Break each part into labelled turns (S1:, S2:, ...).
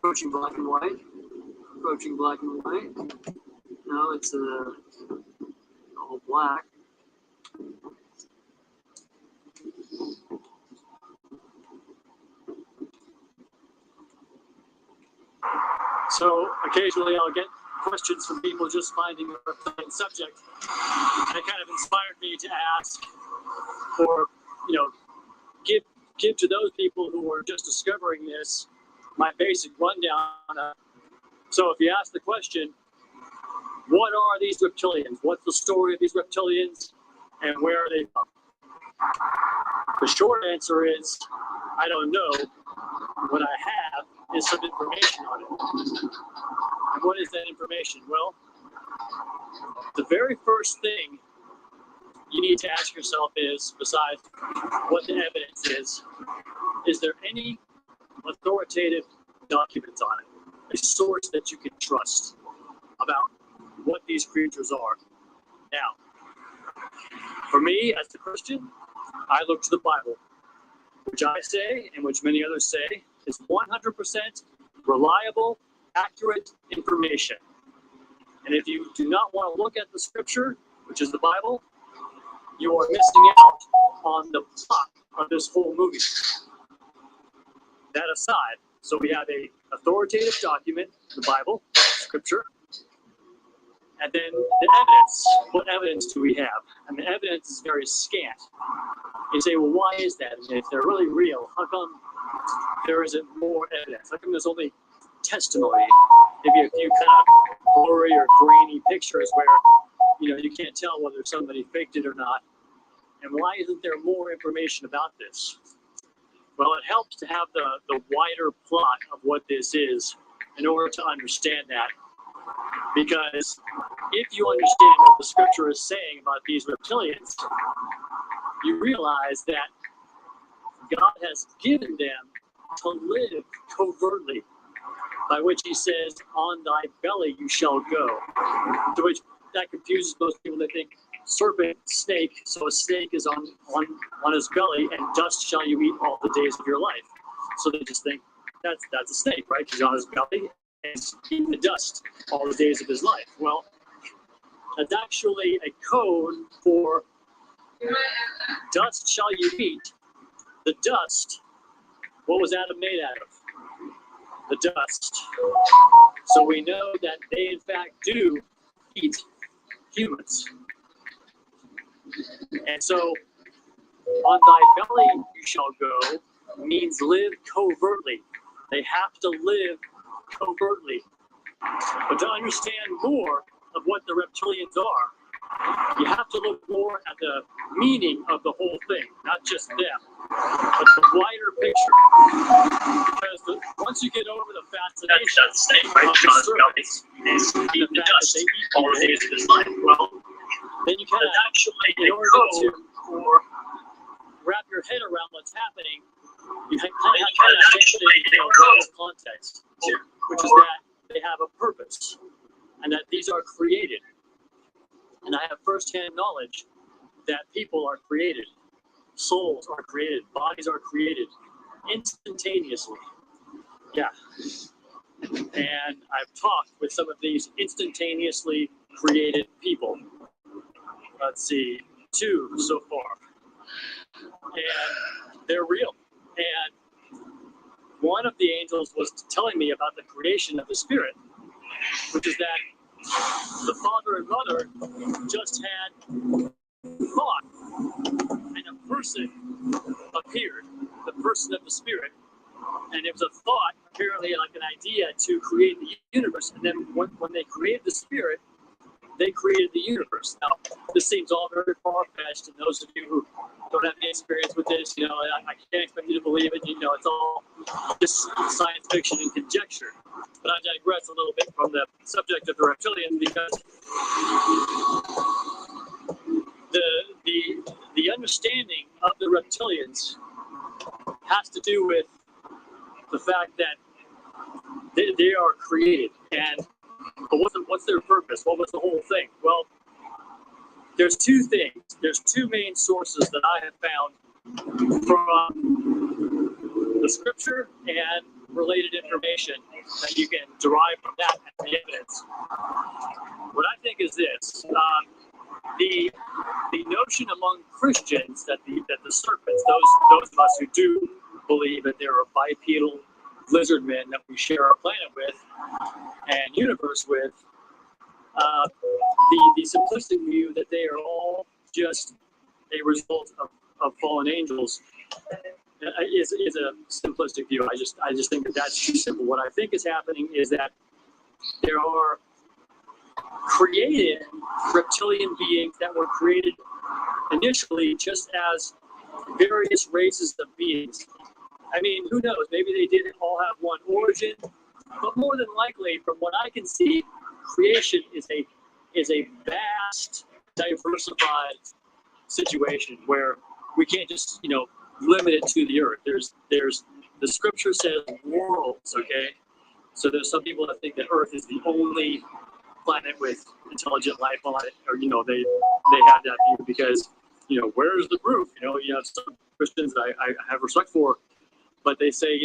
S1: Approaching black and white. Approaching black and white. Now it's all black. So occasionally I'll get questions from people just finding a reptilian subject. And it kind of inspired me to ask, or give to those people who are just discovering this my basic rundown. So if you ask the question, what are these reptilians? What's the story of these reptilians? And where are they from? The short answer is, I don't know. What I have is some information on it. And what is that information? Well, the very first thing you need to ask yourself is, besides what the evidence is there any authoritative documents on it? A source that you can trust about what these creatures are. Now, for me, as a Christian, I look to the Bible, which I say, and which many others say, is 100% reliable, accurate information. And if you do not want to look at the scripture, which is the Bible, you are missing out on the plot of this whole movie. That aside, so we have a authoritative document, the Bible, scripture, and then the evidence. What evidence do we have? And the evidence is very scant. You say, well, why is that? And if they're really real, how come there isn't more evidence? How come there's only testimony? Maybe a few kind of blurry or grainy pictures where you can't tell whether somebody faked it or not. And why isn't there more information about this? Well, it helps to have the wider plot of what this is in order to understand that. Because if you understand what the scripture is saying about these reptilians, you realize that God has given them to live covertly, by which he says, on thy belly you shall go. To which that confuses most people. They think serpent, snake, so a snake is on his belly, and dust shall you eat all the days of your life. So they just think that's a snake, right? He's on his belly and he's eating the dust all the days of his life. Well, that's actually a code for dust shall you eat. The dust, what was Adam made out of? The dust. So we know that they in fact do eat humans. And so, on thy belly you shall go means live covertly. They have to live covertly. But to understand more of what the reptilians are, you have to look more at the meaning of the whole thing, not just them, but the wider picture. Because once you get over the fascination of the serpents and the fact that they eat all the days of his life, well, then you kind of actually, in order to wrap your head around what's happening, you kind of have to understand the context, which is that they have a purpose and that these are created. And I have firsthand knowledge that people are created, souls are created, bodies are created instantaneously. Yeah. And I've talked with some of these instantaneously created people. Let's see, 2 so far. And they're real. And one of the angels was telling me about the creation of the spirit, which is that the father and mother just had thought, and person appeared, the person of the spirit, and it was a thought, apparently like an idea to create the universe. And then when they created the spirit, they created the universe. Now, this seems all very far-fetched, and those of you who don't have any experience with this, I can't expect you to believe it. It's all just science fiction and conjecture. But I digress a little bit from the subject of the reptilian, because the understanding of the reptilians has to do with the fact that they are created. But what's their purpose? What was the whole thing? Well, there's two things. There's two main sources that I have found from the scripture and related information that you can derive from that as the evidence. What I think is this: the notion among Christians that the serpents, those of us who do believe that there are bipedal lizard men that we share our planet with and universe with, the simplistic view that they are all just a result of fallen angels is a simplistic view. I just think that that's too simple. What I think is happening is that there are created reptilian beings that were created initially just as various races of beings. I mean, who knows? Maybe they didn't all have one origin, but more than likely, from what I can see, creation is a vast, diversified situation where we can't just limit it to the earth. There's the scripture says worlds, okay? So there's some people that think that Earth is the only planet with intelligent life on it, or they have that view because where's the proof? You have some Christians that I have respect for, but they say,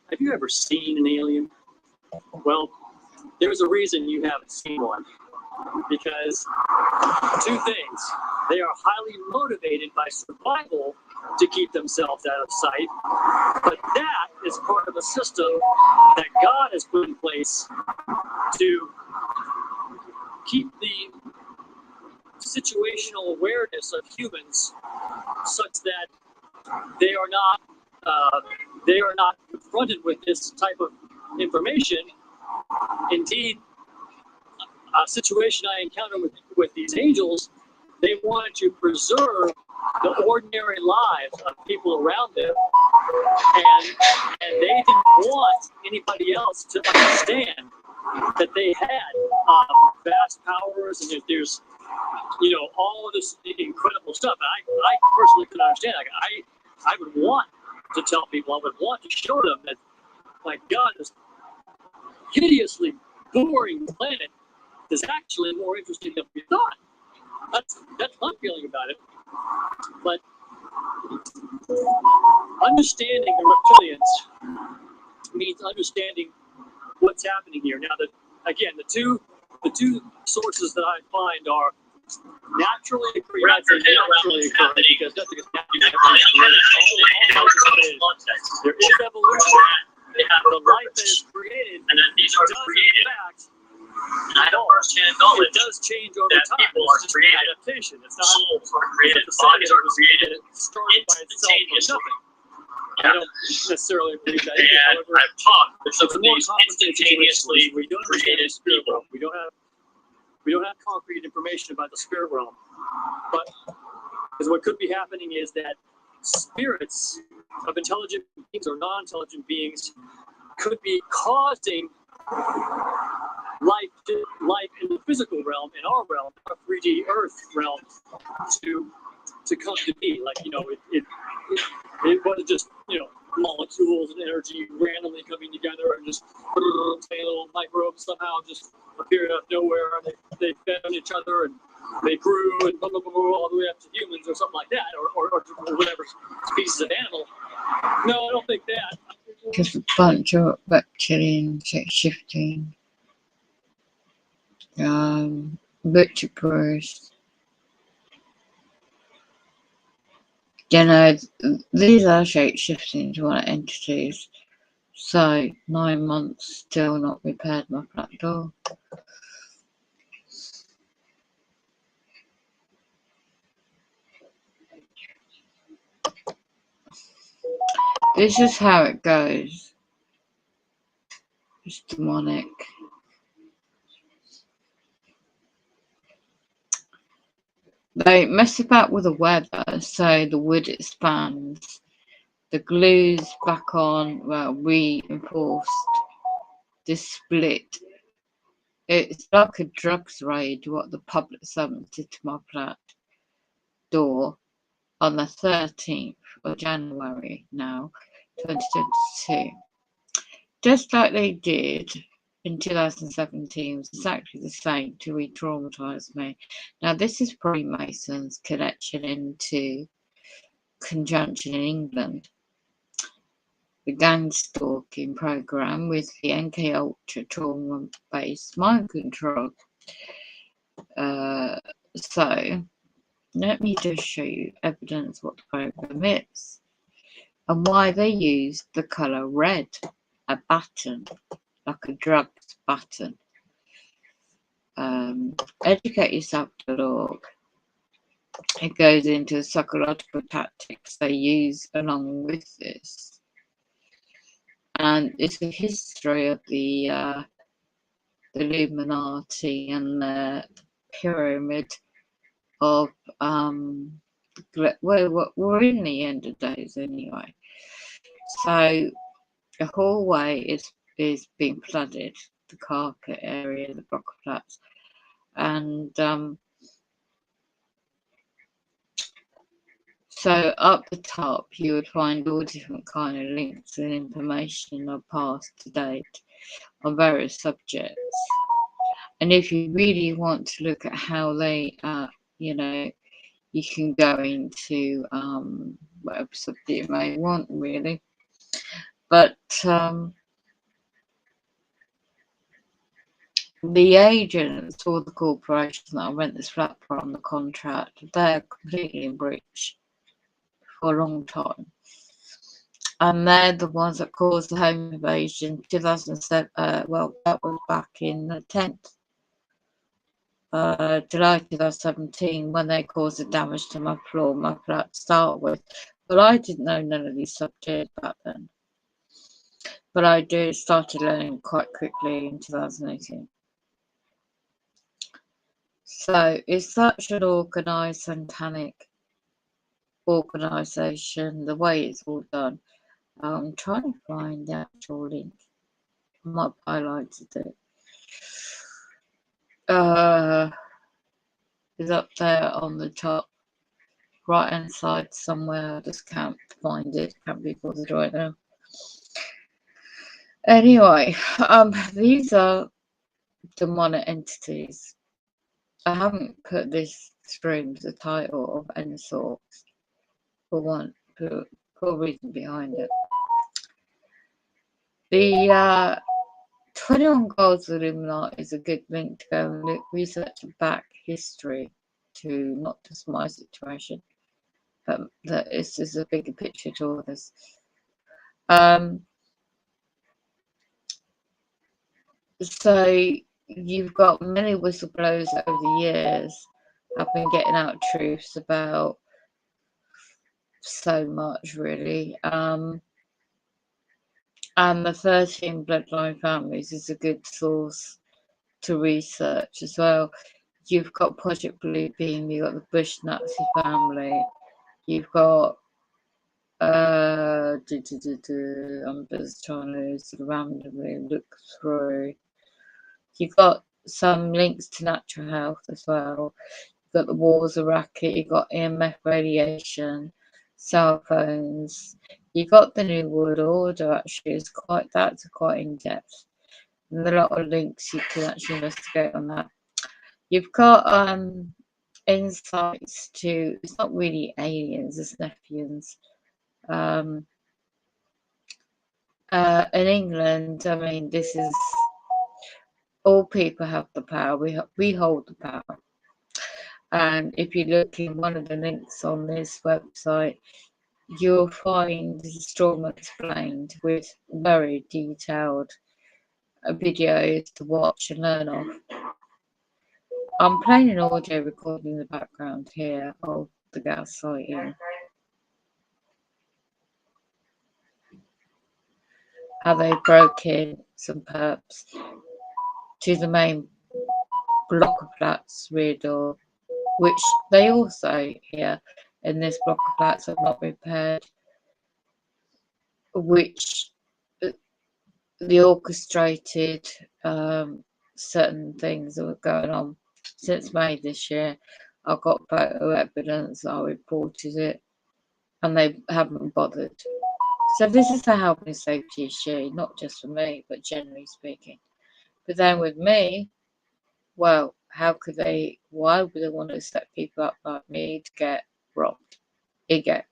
S1: have you ever seen an alien? Well, there's a reason you haven't seen one. Because two things: they are highly motivated by survival to keep themselves out of sight, but that is part of a system that God has put in place to keep the situational awareness of humans such that they are not confronted with this type of information. Indeed, a situation I encountered with these angels, they wanted to preserve the ordinary lives of people around them, and they didn't want anybody else to understand that they had vast powers, and there's all of this incredible stuff. And I personally couldn't understand. I would want to tell people, I would want to show them that, like, God, this hideously boring planet is actually more interesting than we thought. That's my feeling about it. But understanding the reptilians means understanding what's happening here. Now, again, the two sources that I find are naturally occurring. Because that's naturally there is evolution. The life that is created, and then these are created. I know firsthand knowledge. It does change over time. People are created. Adaptation. It's not souls are created. Bodies are created. Started by itself from nothing. I don't necessarily believe that. And I've talked with some of these instantaneously created people. We don't have concrete information about the spirit realm, but because what could be happening is that spirits of intelligent beings or non-intelligent beings could be causing life in the physical realm, in our realm, our 3D Earth realm, to come to be. Like, it wasn't just molecules and energy randomly coming together and just little microbes somehow just appeared out of nowhere, and they fed on each other and they grew and blah, blah, blah, blah, all the way up to humans or something like that, or whatever species of animal. No, I don't think that.
S2: Just a bunch of reptilian shape-shifting, butcher-proof. These are shape-shifting to other entities. So 9 months still not repaired my front door. This is how it goes. It's demonic. They mess about with the weather, so the wood expands. The glue's back on, well, reinforced. This split. It's like a drugs raid, what the public servant did to my flat door on the 13th of January now, 2022. Just like they did in 2017, it was exactly the same to re-traumatise me. Now, this is Freemasons' connection into conjunction in England. The gang stalking program with the NK Ultra trauma-based mind control. So, let me just show you evidence what the program is and why they use the colour red, a button, like a drugs button. Educateyourself.org. It goes into the psychological tactics they use along with this. And it's a history of the Illuminati and the pyramid of well, we're in the end of days anyway. So the hallway is being flooded, the carpet area, the block of flats, and so up the top you would find all different kind of links and information of past to date on various subjects. And if you really want to look at how they, you know, you can go into whatever subject you may want, really. But the agents or the corporation that I rent this flat for on the contract, they're completely in breach for a long time. And they're the ones that caused the home invasion 2007. Well, that was back in the 10th. July 2017, when they caused the damage to my floor, my flat to start with. But I didn't know none of these subjects back then. But I started learning quite quickly in 2018. So it's such an organised, satanic organisation, the way it's all done. I'm trying to find the actual link. I might have highlighted it. Is up there on the top right hand side somewhere. I just can't find it. Can't be bothered right now. Anyway, these are demonic entities. I haven't put this stream as a title of any sort for a reason behind it. The 21 Goals of Illuminati is a good link to go and look, research back history to not just my situation, but that this is a bigger picture to all this. So you've got many whistleblowers over the years have been getting out truths about so much, really. And the 13 bloodline families is a good source to research as well. You've got Project Bluebeam, you've got the Bush Nazi family, you've got I'm just trying to sort of randomly look through. You've got some links to natural health as well. You've got the wars of racket, you've got EMF radiation, cell phones, you've got the New World Order. Actually, that's quite in depth. And a lot of links you can actually investigate on that. You've got insights to, it's not really aliens, it's Nephians. In England, I mean, this is, all people have the power, we hold the power. And if you look in one of the links on this website, you'll find the storm explained with very detailed videos to watch and learn off. I'm playing an audio recording in the background here of the gaslighting. how they broke in some perps to the main block of flats rear door, which they also here in this block of flats have not repaired, which the orchestrated certain things that were going on since May this year. I've got photo evidence, I reported it, and they haven't bothered. So this is a health and safety issue, not just for me, but generally speaking. But then with me, well, how could they, why would they want to set people up like me to get robbed? Get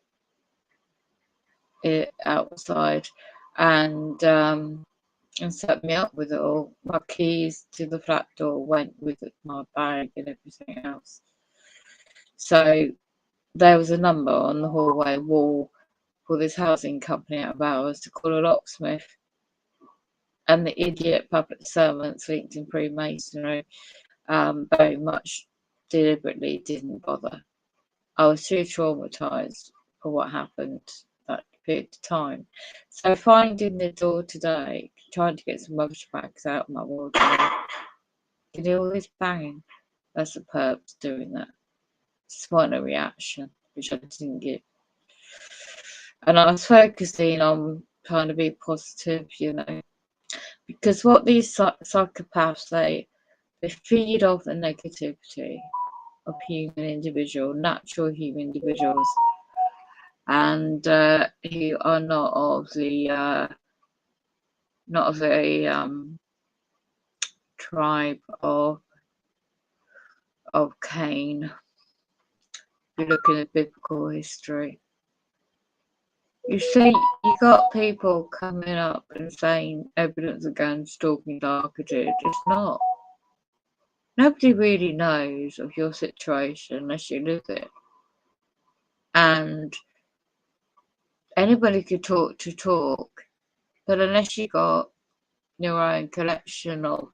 S2: it outside and set me up with it all. My keys to the flat door went with my bag and everything else. So there was a number on the hallway wall for this housing company out of ours to call a locksmith. And the idiot public servants linked in Freemasonry very much deliberately didn't bother. I was too traumatised for what happened that period of time. So finding the door today, trying to get some rubbish bags out of my wardrobe, you hear all this banging. That's the perps doing that. Just want a reaction, which I didn't give. And I was focusing on trying to be positive, you know, because what these psychopaths they feed off the negativity of human individual, natural human individuals, and who are not of the tribe of Cain. You look at biblical history. You see, you got people coming up and saying evidence against stalking targeted. It's not. Nobody really knows of your situation unless you live it. And anybody could talk, but unless you got your own collection of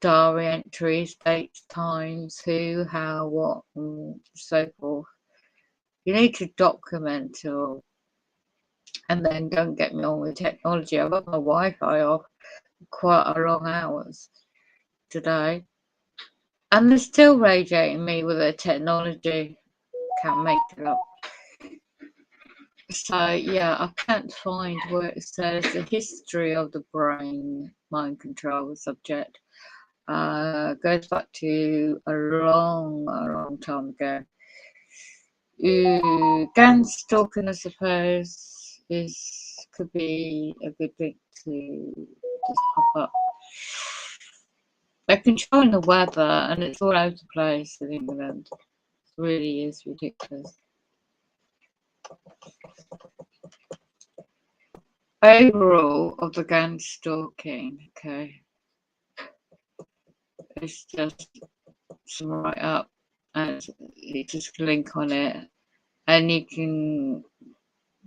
S2: diary entries, dates, times, who, how, what, and so forth, you need to document it all. And then don't get me on with technology. I've got my Wi-Fi off quite a long hours today. And they're still radiating me with their technology. Can't make it up. So yeah, I can't find where it says the history of the brain, mind control subject. Goes back to a long time ago. Gang stalking, I suppose, could be a good thing to just pop up. They're controlling the weather, and it's all over the place in England. It really is ridiculous. Overall, of the gang stalking, okay, it's just some write up, and you just link on it, and you can.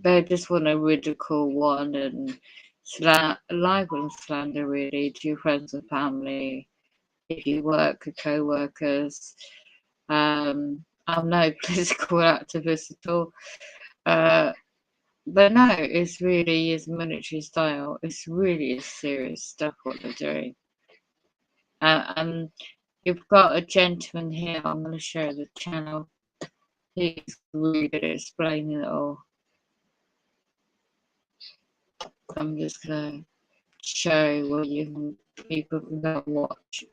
S2: They just want to ridicule one and libel and slander really to your friends and family. If you work with co-workers, I'm no political activist at all, but no, it's really is military style. It's really is serious stuff what they're doing. And you've got a gentleman here. I'm going to show the channel. He's really good at explaining it all. I'm just going to show what people can go and watch.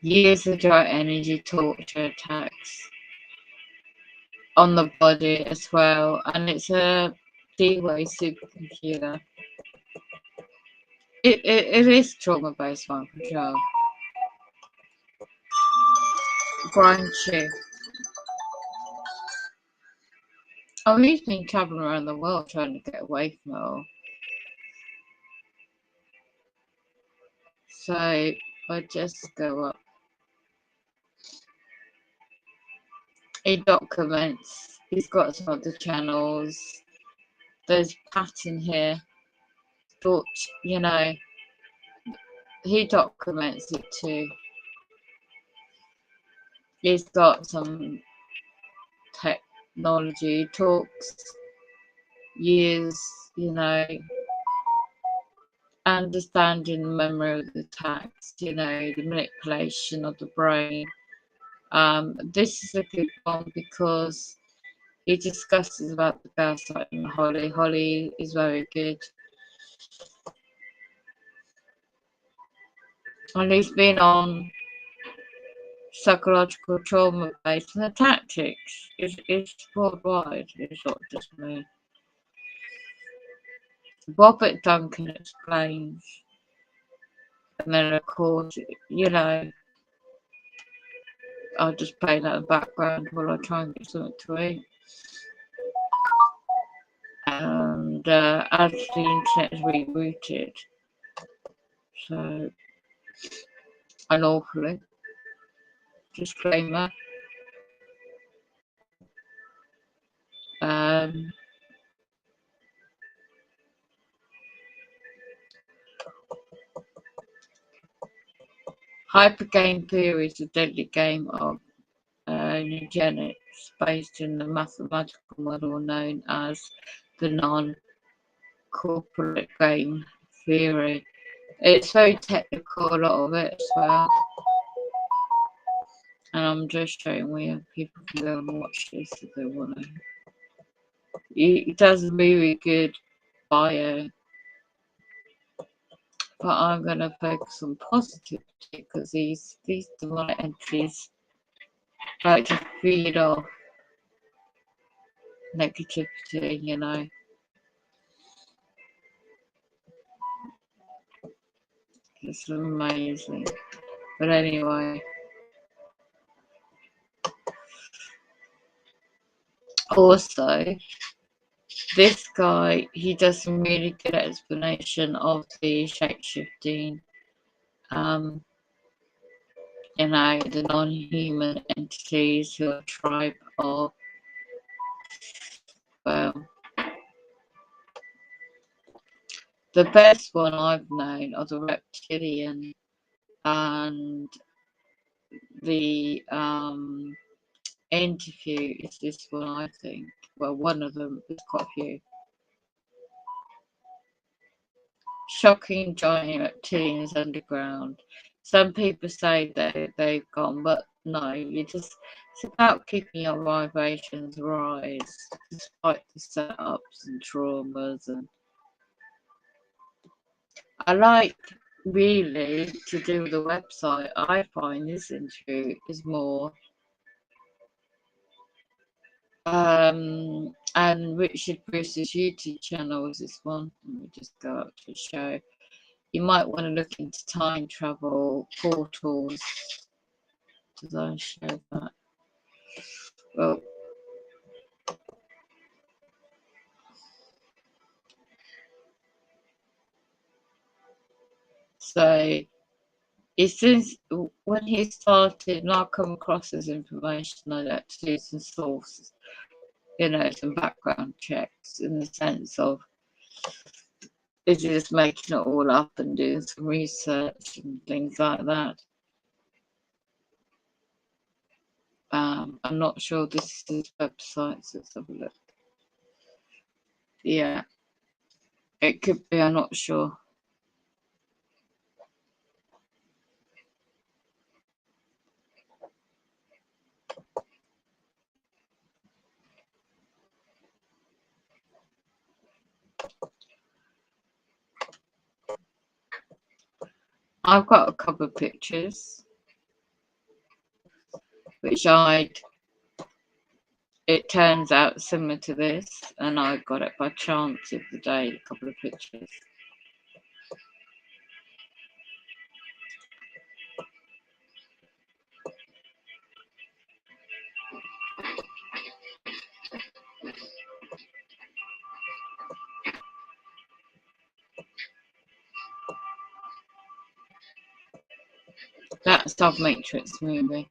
S2: Years of dry energy torture attacks on the body as well, and it's a D-Way supercomputer. It is trauma-based mind control. Grind you. He's been traveling around the world trying to get away from it all. So I just go up. He documents. He's got some other channels. There's Pat in here. But, you know, he documents it too. He's got some tech technology. It talks years, you know, understanding the memory of the text, you know, the manipulation of the brain. This is a good one because he discusses about the gaslighting and Holly. Holly is very good. And he's been on psychological trauma based, and the tactics is worldwide. It's not just me. Robert Duncan explains, and then of course, you know, I'll just play that in the background while I try and get something to eat. And as the internet is rebooted, so unlawfully, disclaimer. Hypergame theory is a deadly game of eugenics based in the mathematical model known as the non-corporate game theory. It's very technical, a lot of it as well. And I'm just showing where people can go and watch this if they want to. It does a really good bio. But I'm going to focus on positivity because these demonic entities like to feed off negativity, you know. It's amazing. But anyway. Also, this guy, he does some really good explanation of the shape-shifting, you know, the non-human entities who are tribe of, well, the best one I've known are the reptilian and the interview is this one, I think. Well, one of them, there's quite a few. Shocking giant reptilians underground. Some people say that they've gone, but no, it's about keeping your vibrations rise despite the setups and traumas. And I like really to do with the website. I find this interview is more and Richard Bruce's YouTube channel is this one. Let me just go up to the show. You might want to look into time travel portals. Did I show that? Well, so it says when he started, and I'll come across this information, I had to do some sources, you know, some background checks in the sense of is he just making it all up and doing some research and things like that. I'm not sure this is his website, so let's have a look. Yeah, it could be, I'm not sure. I've got a couple of pictures which it turns out similar to this, and I got it by chance the other day, a couple of pictures. That's the Matrix movie.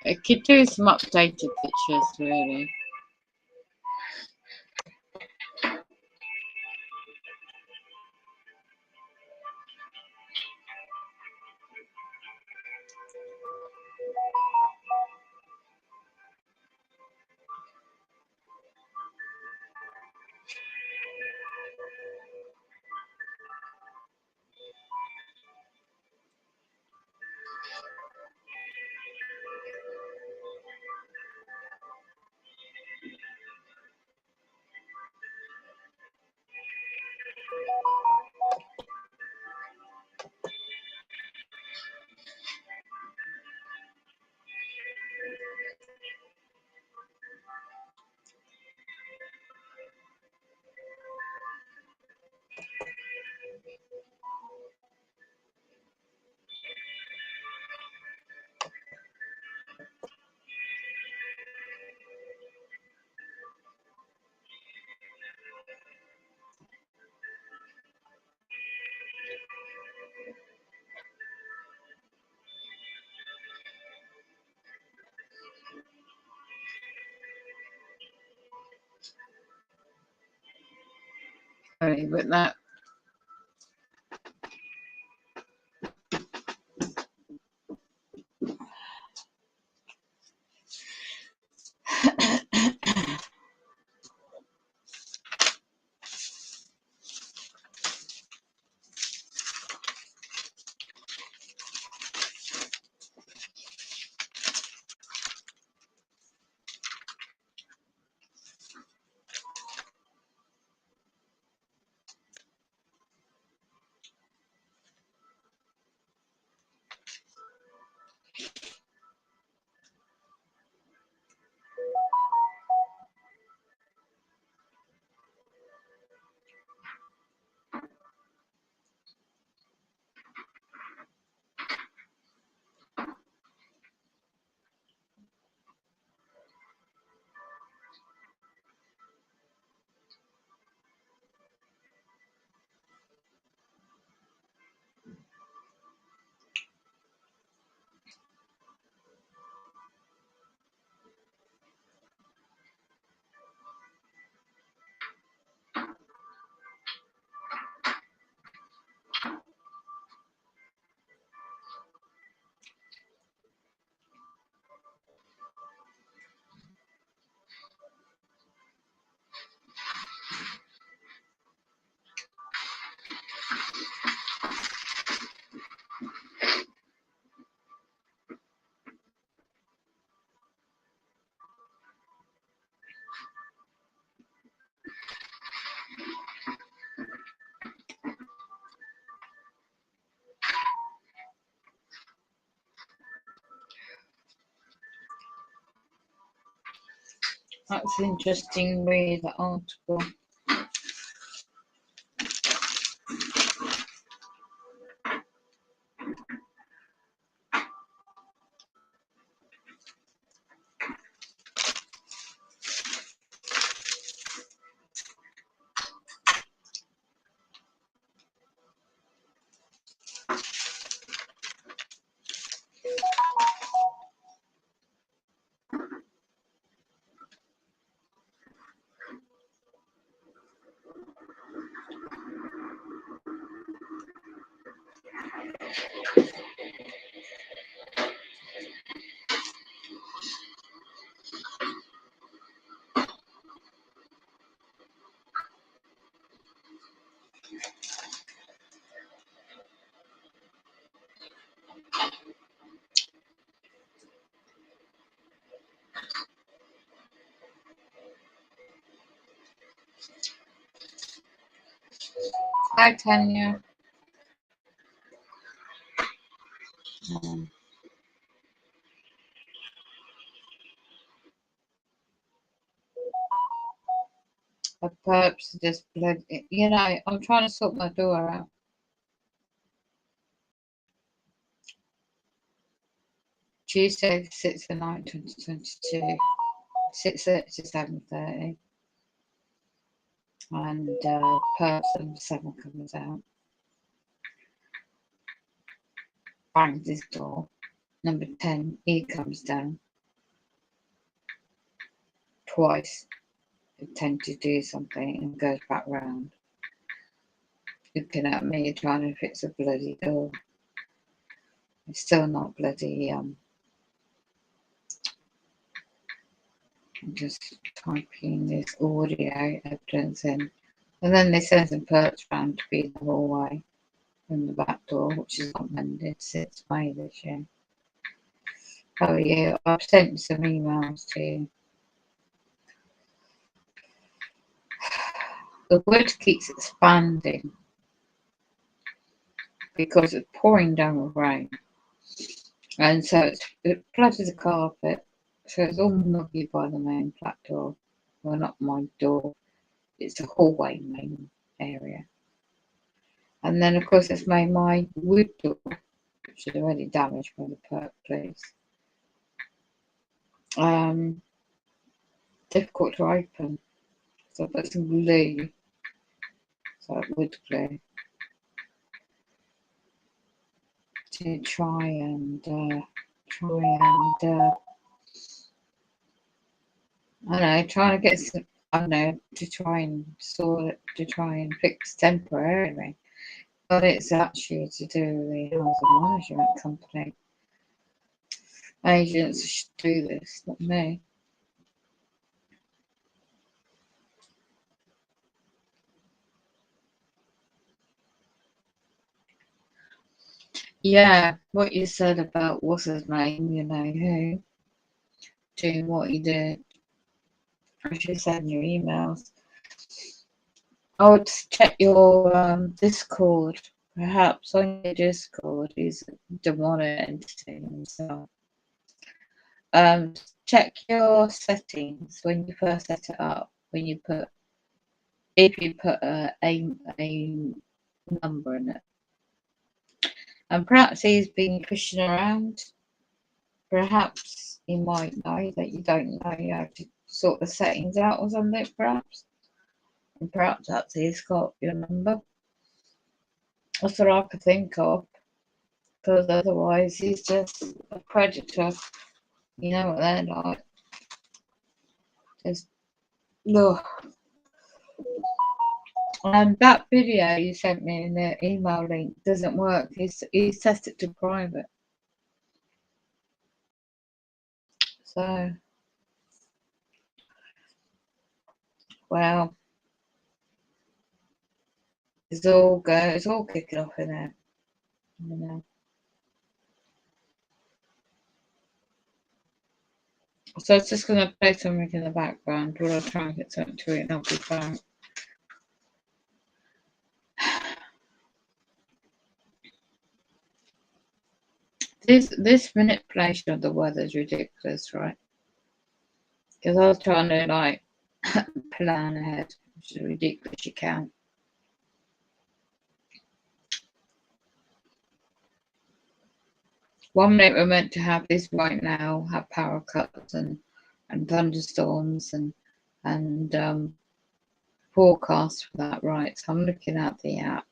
S2: It could do some updated pictures, really. Sorry, but that that's interesting. Read the article. Hi, Tanya. A perps just blood. You know, I'm trying to sort my door out. Tuesday, the 6th of 9th, 2022, 6:30 to 7:30. And perps number 7 comes out. Bangs his door. Number 10, he comes down. Twice. Pretend to do something and goes back round. Looking at me, trying to fix a bloody door. It's still not bloody. I'm just typing this audio evidence in. And then they send some perch round to be the hallway from the back door, which is not mended since May this year. Oh yeah, I've sent some emails to you. The wood keeps expanding because it's pouring down with rain. And so it flooded the carpet, so it's all muggy by the main flat door. Well, not my door, it's the hallway main area. And then, of course, it's made my wood door, which is already damaged by the perk police, difficult to open. So I put some glue, so wood glue, to try and I don't know, trying to get some. I know, to try and sort it, to try and fix temporarily. But it's actually to do with the housing management company. Agents should do this, not me. Yeah, what you said about what's his name, you know who, doing what he did. I should send you emails. I would check your Discord. Perhaps on your Discord he's a demonic entity himself. Check your settings when you first set it up. When you put, if you put a number in it, and perhaps he's been pushing around. Perhaps he might know that you don't know how to sort the settings out or something. Perhaps, and perhaps that's he's got your number. That's what I could think of. Because otherwise, he's just a predator. You know what they're like. Just look. And that video you sent me in the email link doesn't work. He set it to private. So, well, it's all kicking off in there. You know. So I was just going to play something in the background while I try and get something to eat and I'll be back. This manipulation of the weather is ridiculous, right? Because I was trying to like plan ahead, which is ridiculous. You can. 1 minute we're meant to have this right now, have power cuts and thunderstorms and forecasts for that, right? So I'm looking at the app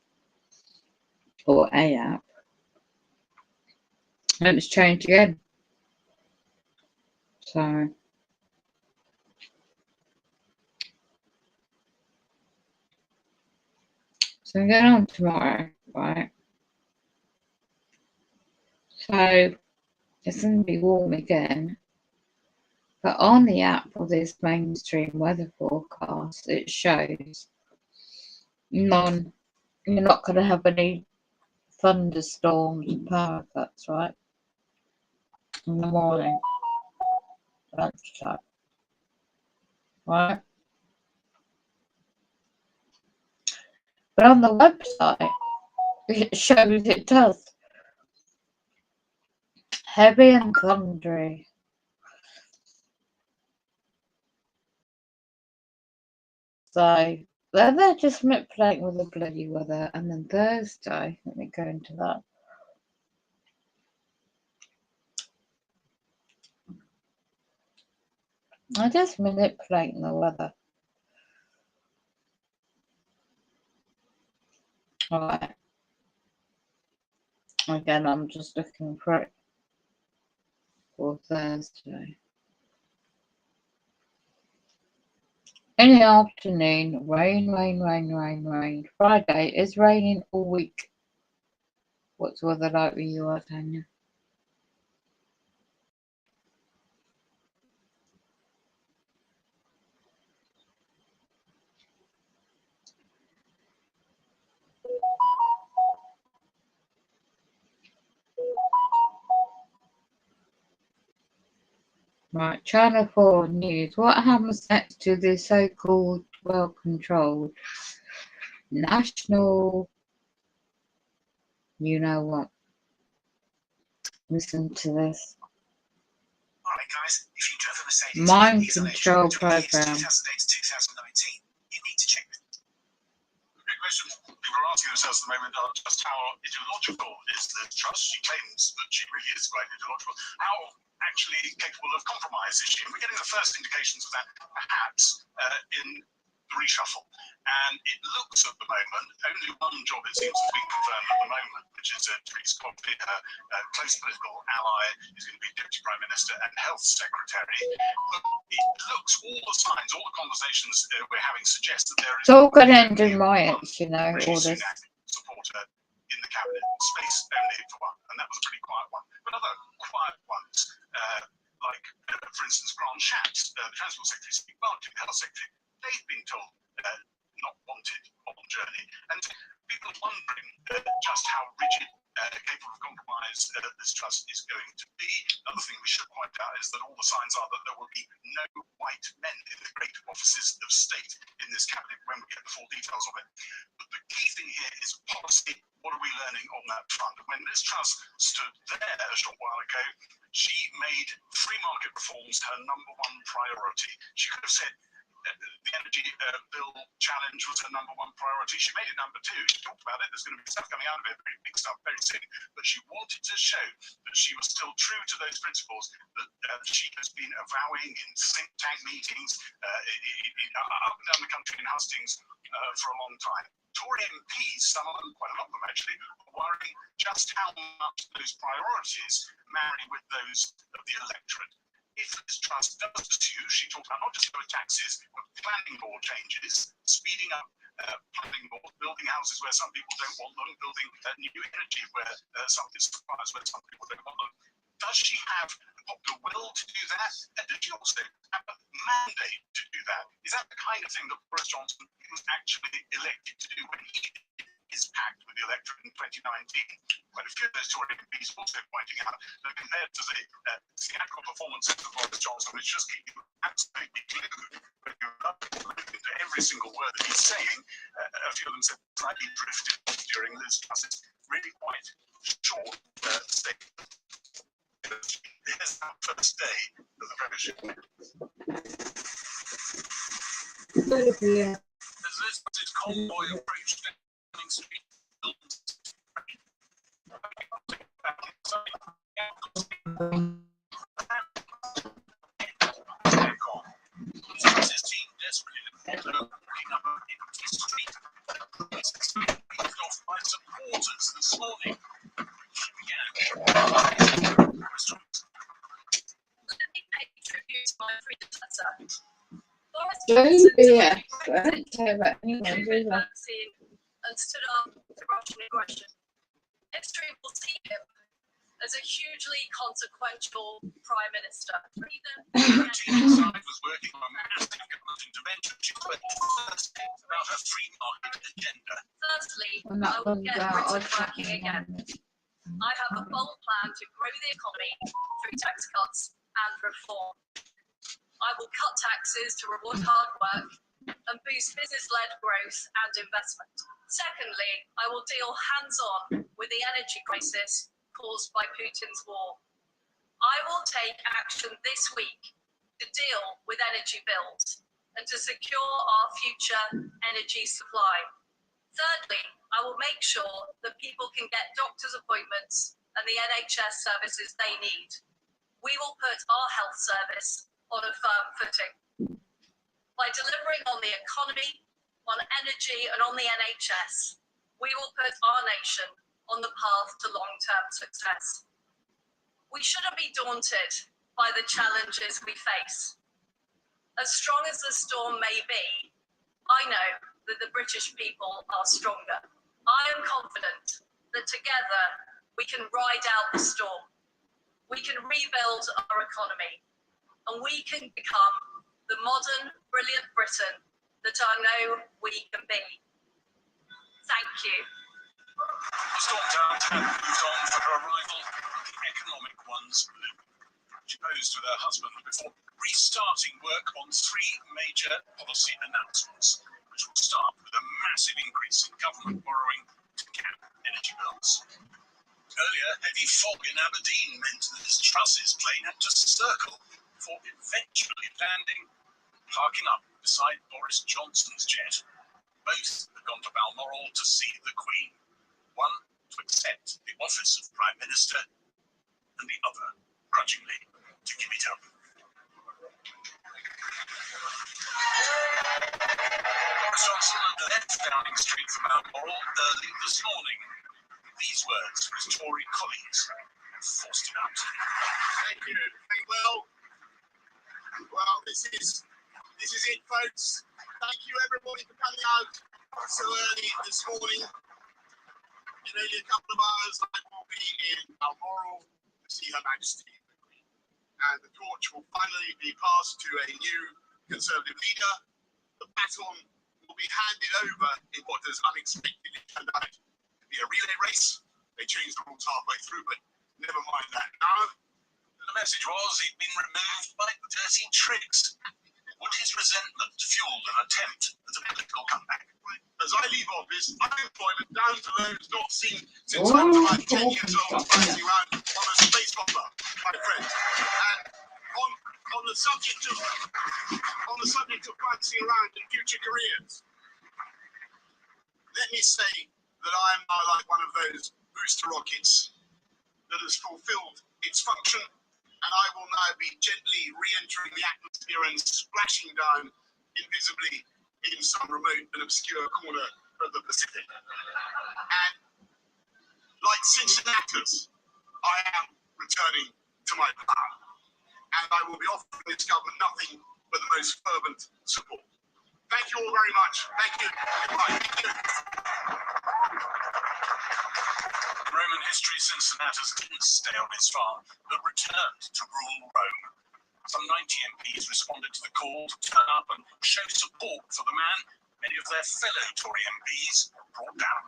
S2: or a app, and it's changed again. So I'm going on tomorrow, right? So it's going to be warm again. But on the app for this mainstream weather forecast, it shows none. You're not going to have any thunderstorms and power cuts, right? In the morning, lunchtime, right? But on the website, it shows it does. Heavy and thundery. So they're just manipulating with the bloody weather. And then Thursday, let me go into that. They're just manipulating the weather. Alright. Again, I'm just looking for it for Thursday. In the afternoon, rain, rain, rain, rain, rain. Friday is raining all week. What's the weather like where you are, Tanya? Right, Channel 4 News. What happens next to the so-called well-controlled national, you know what? Listen to this.
S3: Alright guys, if you drove a Mercedes
S2: Mind control program.
S3: 2008 to 2019, you need to check. The big question people are asking themselves at the moment are just how ideological is Liz Truss. She claims that she really is quite ideological. How actually capable of compromise is she? And we're getting the first indications of that perhaps in the reshuffle. And it looks at the moment, only one job it seems to be confirmed at the moment, which is Theresa Cogbly, her close political ally, is going to be Deputy Prime Minister and Health Secretary. But it looks, all the signs, all the conversations we're having suggest that there is...
S2: It's all going to end in riots, you know, all this.
S3: Supporter in the cabinet space only for one, and that was a pretty quiet one. But other quiet ones, like, for instance, Grant Shapps, the Transport Secretary, Steve Barclay, the Health Secretary, they've been told not wanted on journey. And people are wondering just how rigid, capable of compromise this trust is going to be. Another thing we should point out is that all the signs are that there will be no white men in the great offices of state in this cabinet when we get the full details of it. But the key thing here is policy. What are we learning on that front? When Liz Truss stood there a short while ago, she made free market reforms her #1 priority. She could have said the energy bill challenge was her #1 priority. She made it #2. She talked about it. There's going to be stuff coming out of it, very big stuff, very soon. But she wanted to show that she was still true to those principles that she has been avowing in think tank meetings up and down the country in hustings for a long time. Tory MPs, some of them, quite a lot of them actually, are worrying just how much those priorities marry with those of the electorate. If Liz Truss does pursue, she talked about not just lower taxes, but planning law changes, speeding up planning laws, building houses where some people don't want them, building new energy where some suppliers where some people don't want them. Does she have the popular will to do that? And does she also have a mandate to do that? Is that the kind of thing that Boris Johnson was actually elected to do when he did his pact with the electorate in 2019? Quite a few of those Tory MPs also pointing out that compared to the theatrical performances of Boris Johnson, which just keep you absolutely glued when you look into every single word that he's saying, a few of them said slightly drifted during Liz Truss's really quite short statement. Here's our first day of the premiership.
S2: Yeah.
S3: As Liz convoy approached Downing Street, his team desperately looking up an empty street. Moved off by supporters this morning. She began.
S4: Let me pay tribute to my predecessor. Boris
S2: Yeah,
S4: Johnson
S2: I don't care about anyone,
S4: COVID
S2: do I?
S4: vaccine and stood up to Russian aggression. History will see him as a hugely consequential prime minister.
S3: Her team inside was working on massive government intervention. She spoke first about her free market agenda.
S4: Firstly,
S2: When
S4: I
S2: that
S4: will
S2: comes
S4: get
S2: out, I'll
S4: Britain working again. I have a bold plan to grow the economy through tax cuts and reform. I will cut taxes to reward hard work and boost business-led growth and investment. Secondly, I will deal hands-on with the energy crisis caused by Putin's war. I will take action this week to deal with energy bills and to secure our future energy supply. Thirdly, I will make sure that people can get doctor's appointments and the NHS services they need. We will put our health service on a firm footing. By delivering on the economy, on energy, and on the NHS, we will put our nation on the path to long-term success. We shouldn't be daunted by the challenges we face. As strong as the storm may be, I know that the British people are stronger. I am confident that together we can ride out the storm. We can rebuild our economy, and we can become the modern, brilliant Britain that I know we can be. Thank you.
S3: The storm clouds had moved on for her arrival, the economic ones. She posed with her husband before restarting work on 3 major policy announcements, which will start with a massive increase in government borrowing to cap energy bills. Earlier, heavy fog in Aberdeen meant that Liz Truss's plane had to circle before eventually landing, parking up beside Boris Johnson's jet. Both had gone to Balmoral to see the Queen. One to accept the office of Prime Minister, and the other, grudgingly, to give it up. Boris Johnson left Downing Street for Balmoral early this morning. These words for his Tory colleagues forced him out. Thank you. this is it, folks. Thank you, everybody, for coming out so early this morning. In only a couple of hours, I will be in Balmoral to see Her Majesty the Queen. And the torch will finally be passed to a new Conservative leader. The baton will be handed over in what has unexpectedly turned out to be a relay race. They changed the rules halfway through, but never mind that now.
S5: The message was he'd been removed by dirty tricks. Would his resentment fuel an attempt at a political comeback?
S3: As I leave office, unemployment down to lows not seen since I was about 10 years old, fancy around on a space bomber, my friend. And on the subject of fancy around in future careers, let me say that I am now like one of those booster rockets that has fulfilled its function, and I will now be gently re-entering the atmosphere and splashing down invisibly in some remote and obscure corner of the Pacific. And like Cincinnatus, I am returning to my power, and I will be offering this government nothing but the most fervent support. Thank you all very much. Thank you. Goodbye. Thank you.
S5: Roman history, Cincinnatus didn't stay on his farm, but returned to rule Rome. Some 90 MPs responded to the call to turn up and show support for the man many of their fellow Tory MPs brought down.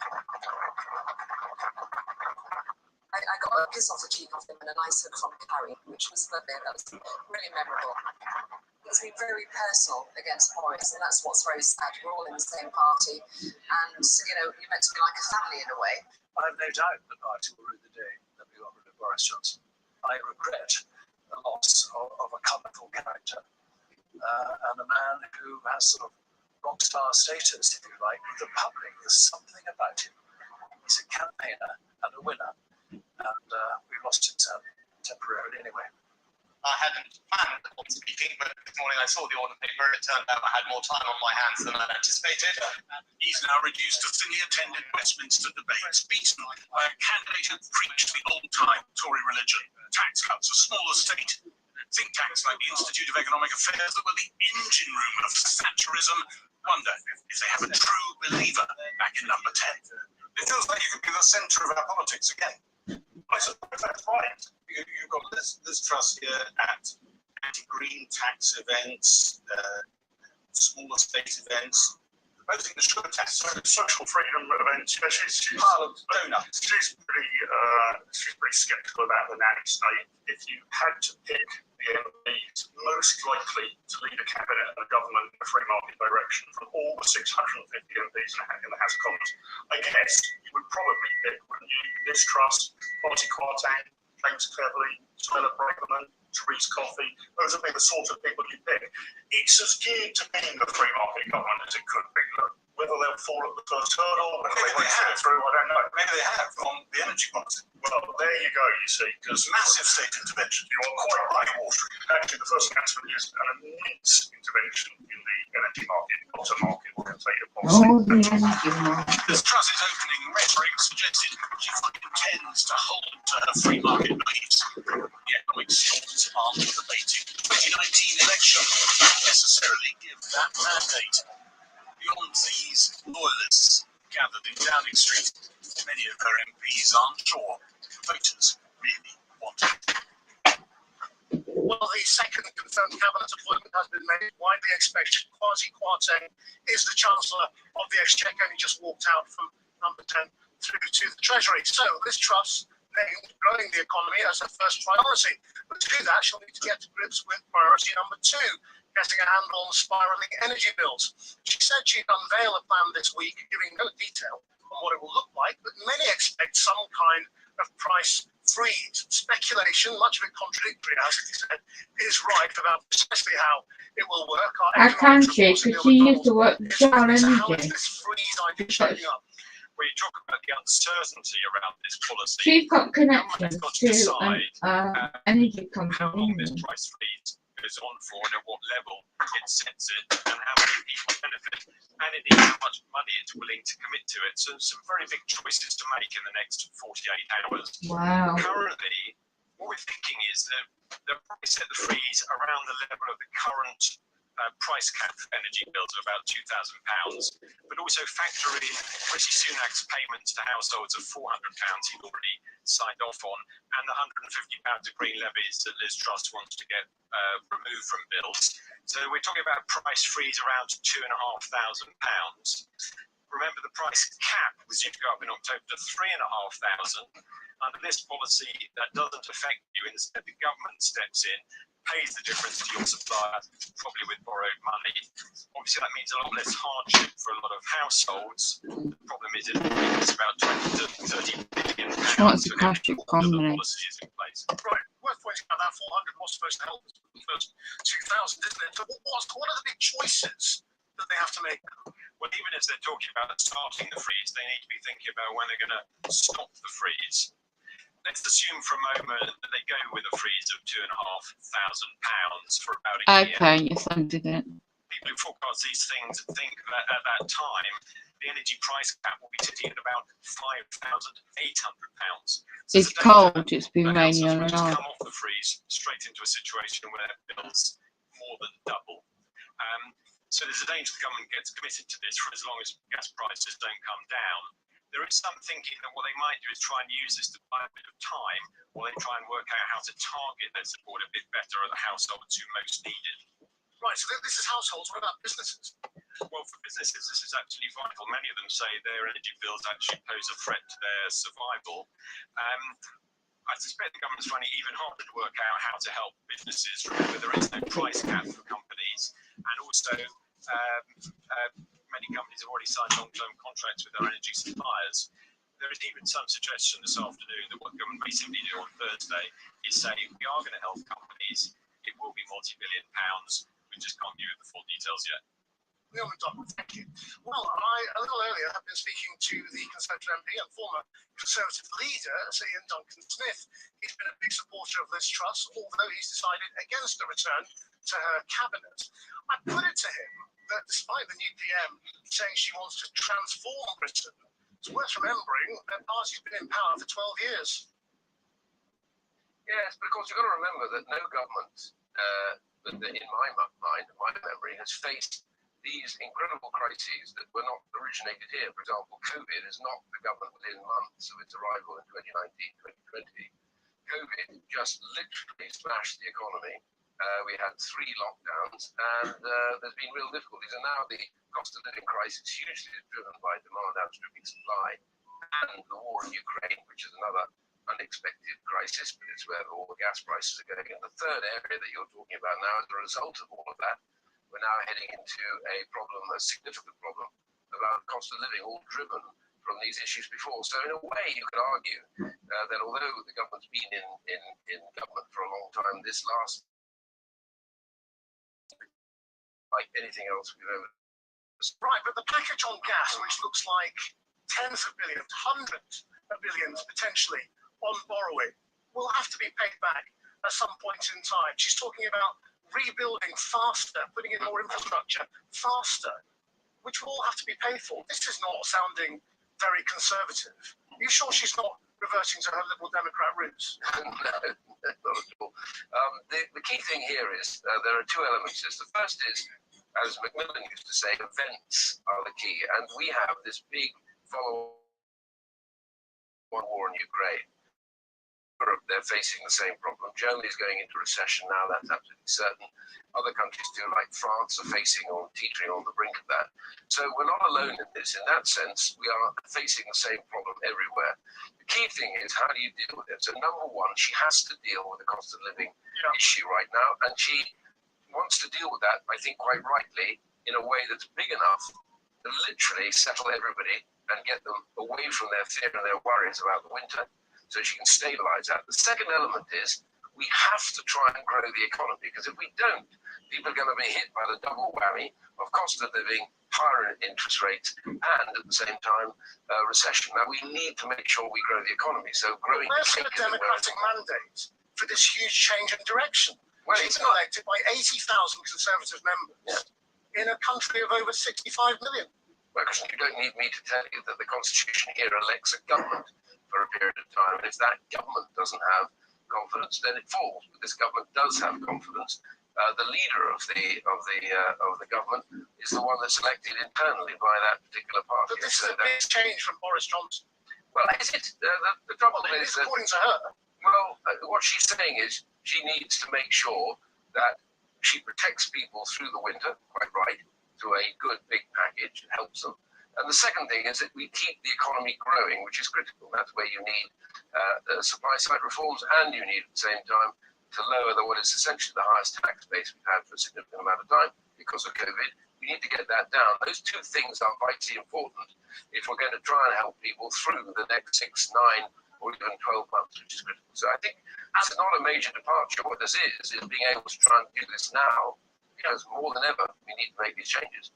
S4: I got a piss off the cheek off him and a nice hook from Carrie, which was lovely. That was really memorable. It's been very personal against Boris, and that's what's very sad. We're all in the same party, and you're meant to be like a family in a way.
S6: I have no doubt the party will rue the day that we got rid of Boris Johnson. I regret the loss of a colourful character and a man who has sort of rock star status, if you like, with the public. There's something about him. He's a campaigner and a winner, and we lost him temporarily anyway.
S3: I hadn't planned on speaking, but this morning I saw the order paper. It turned out I had more time on my hands than I'd anticipated.
S5: He's now reduced to thinly attended Westminster debates, beaten by a candidate who preached the old-time Tory religion, tax cuts, a smaller state, think tanks like the Institute of Economic Affairs that were the engine room of Thatcherism wonder if they have a true believer back in number 10.
S3: It feels like you could be the centre of our politics again. I suppose that's right. You've got this trust here at anti-green tax events, smaller state events, proposing the sugar tax, social freedom events. She's pile of donuts. She's pretty sceptical about the nanny state. If you had to pick the MPs most likely to lead a cabinet and a government in a free market direction from all the 650 MPs in the House of Commons, I guess you would probably pick, wouldn't you, Liz Truss, Monty Kwarteng, James Cleverly, Smella Braverman, Therese Coffey. Those would be the sort of people you pick. It's as geared to being a free market government as it could be. Look, whether they'll fall at the first hurdle, whether they won't get through, I don't know. Maybe they have on the energy policy. Well, there you go, you see. There's massive state intervention. You are quite right, Walter. Actually, the first announcement is an immense intervention in the energy market, not a market orientated policy.
S2: Oh, the energy market.
S5: As Truss's opening rhetoric suggested, she fully intends to hold to her free market beliefs. The economic storms aren't debating. The 2019 election won't necessarily give that mandate. Beyond these loyalists gathered in Downing Street, many of her MPs aren't sure voters really want it.
S3: Well, the second confirmed cabinet appointment has been made. Widely expected, Kwasi Kwarteng is the Chancellor of the Exchequer, and he just walked out from number 10 through to the Treasury. So this Truss named growing the economy as her first priority. But to do that, she'll need to get to grips with priority number 2, getting a handle on spiralling energy bills. She said she'd unveil a plan this week, giving no detail on what it will look like, but many expect some kind of price freeze. Speculation, much of it contradictory, as he said, is right about precisely how it will work.
S2: How can she? Because she used to work for Shell
S3: How is
S2: Energy.
S3: this freeze idea shaping up?
S1: When you talk about the uncertainty around this policy,
S2: She's got
S1: government
S2: connections
S1: has got to
S2: to
S1: decide
S2: an energy
S1: how long
S2: company.
S1: this price freeze goes on for and at what level it sets it and how many people benefit and indeed how much money it's willing to commit to it. So some very big choices to make in the next 48 hours.
S2: Wow.
S1: Currently,
S3: what we're thinking is that they'll probably set the freeze around the level of the current price cap for energy bills of about £2,000, but also factor in Rishi Sunak's payments to households of £400 he'd already signed off on, and the £150 of green levies that Liz Truss wants to get removed from bills. So we're talking about a price freeze around £2,500. Remember, the price cap was due to go up in October to £3,500. Under this policy, that doesn't affect you. Instead, the government steps in, pays the difference to your supplier, probably with borrowed money. Obviously, that means a lot less hardship for a lot of households. The problem is it's about 20 to 30 billion pounds for every quarter the policy is in place.
S5: Right, worth pointing out that 400 was supposed to help us with the first 2,000, isn't it? So what are the big choices that they have to make?
S3: Well, even as they're talking about starting the freeze, they need to be thinking about when they're going to stop the freeze. Let's assume for a moment that they go with a freeze of £2,500 for about a year.
S2: Okay, yes, I did it.
S3: People who forecast these things think that at that time, the energy price cap will be sitting at about £5,800. So
S2: It's cold, it's been raining on and off.
S3: Come off the freeze straight into a situation where their bills more than double. So there's a danger the government gets committed to this for as long as gas prices don't come down. There is some thinking that what they might do is try and use this to buy a bit of time while they try and work out how to target their support a bit better at the households who most need it.
S5: Right, so this is households. What about businesses?
S3: Well, for businesses, this is actually vital. Many of them say their energy bills actually pose a threat to their survival. I suspect the government's finding it even harder to work out how to help businesses. Remember, there is no price cap for companies, and also many companies have already signed long-term contracts with their energy suppliers. There is even some suggestion this afternoon that what the government may simply do on Thursday is say we are going to help companies. It will be multi-billion pounds. We just can't give you the full details yet.
S5: Thank you. Well, a little earlier have been speaking to the Conservative MP and former Conservative leader, Sir Ian Duncan Smith. He's been a big supporter of Liz Truss, although he's decided against a return to her cabinet. I put it to him that despite the new PM saying she wants to transform Britain, it's worth remembering that party's been in power for 12 years.
S7: Yes, but of course you've got to remember that no government, in my mind, my memory, has faced these incredible crises that were not originated here. For example, COVID is not the government within months of its arrival in 2019, 2020. COVID just literally smashed the economy. We had 3 lockdowns, and there's been real difficulties. And now the cost of living crisis hugely is driven by demand outstripping supply, and the war in Ukraine, which is another unexpected crisis, but it's where all the gas prices are going. And the third area that you're talking about now, as a result of all of that, we're now heading into a problem, a significant problem, about cost of living, all driven from these issues before. So in a way, you could argue that although the government's been in government for a long time, this last, like anything else we've ever.
S5: Right, but the package on gas, which looks like tens of billions, hundreds of billions potentially on borrowing, will have to be paid back at some point in time. She's talking about rebuilding faster, putting in more infrastructure faster, which will all have to be paid for. This is not sounding very conservative. Are you sure she's not reverting to her Liberal Democrat roots?
S7: No, not at all. The key thing here is there are 2 elements. The first is, as Macmillan used to say, events are the key. And we have this big follow-on war in Ukraine. Europe, they're facing the same problem. Germany is going into recession now, that's absolutely certain. Other countries too, like France, are facing or teetering on the brink of that. So we're not alone in this. In that sense, we are facing the same problem everywhere. The key thing is, how do you deal with it? So number one, she has to deal with the cost of living issue right now, and she wants to deal with that, I think quite rightly, in a way that's big enough to literally settle everybody and get them away from their fear and their worries about the winter, so she can stabilize that. The second element is we have to try and grow the economy, because if we don't, people are going to be hit by the double whammy of cost of living, higher interest rates, and at the same time, recession. Now, we need to make sure we grow the economy. So growing...
S5: Where's the democratic mandate for this huge change in direction?
S7: Well,
S5: she's been elected by 80,000 Conservative members in a country of over 65 million.
S7: Well, Christian, you don't need me to tell you that the Constitution here elects a government for a period of time. And if that government doesn't have confidence, then it falls. But this government does have confidence. The leader of the government is the one that's elected internally by that particular party.
S3: But this is a big change from Boris Johnson.
S7: Well, is it? The trouble is that,
S3: according to her.
S7: well, what she's saying is she needs to make sure that she protects people through the winter, quite right, through a good big package, helps them. And the second thing is that we keep the economy growing, which is critical. That's where you need supply side reforms, and you need at the same time to lower what is essentially the highest tax base we've had for a significant amount of time because of COVID. We need to get that down. Those two things are vitally important if we're going to try and help people through the next 6, 9, or even 12 months, which is critical. So I think it's not a major departure. What this is being able to try and do this now, because more than ever, we need to make these changes.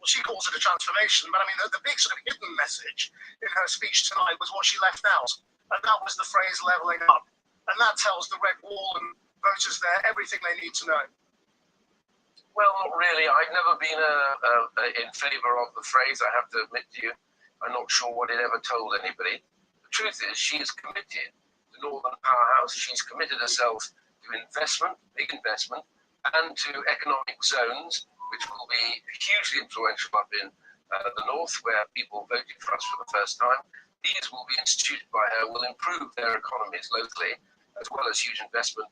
S3: Well, she calls it a transformation, but I mean, the big sort of hidden message in her speech tonight was what she left out, and that was the phrase levelling up. And that tells the Red Wall and voters there everything they need to know.
S7: Well, not really. I've never been in favour of the phrase, I have to admit to you. I'm not sure what it ever told anybody. The truth is, she is committed to Northern Powerhouse. She's committed herself to investment, big investment, and to economic zones, which will be hugely influential up in the north, where people voted for us for the first time. These will be instituted by her, will improve their economies locally, as well as huge investment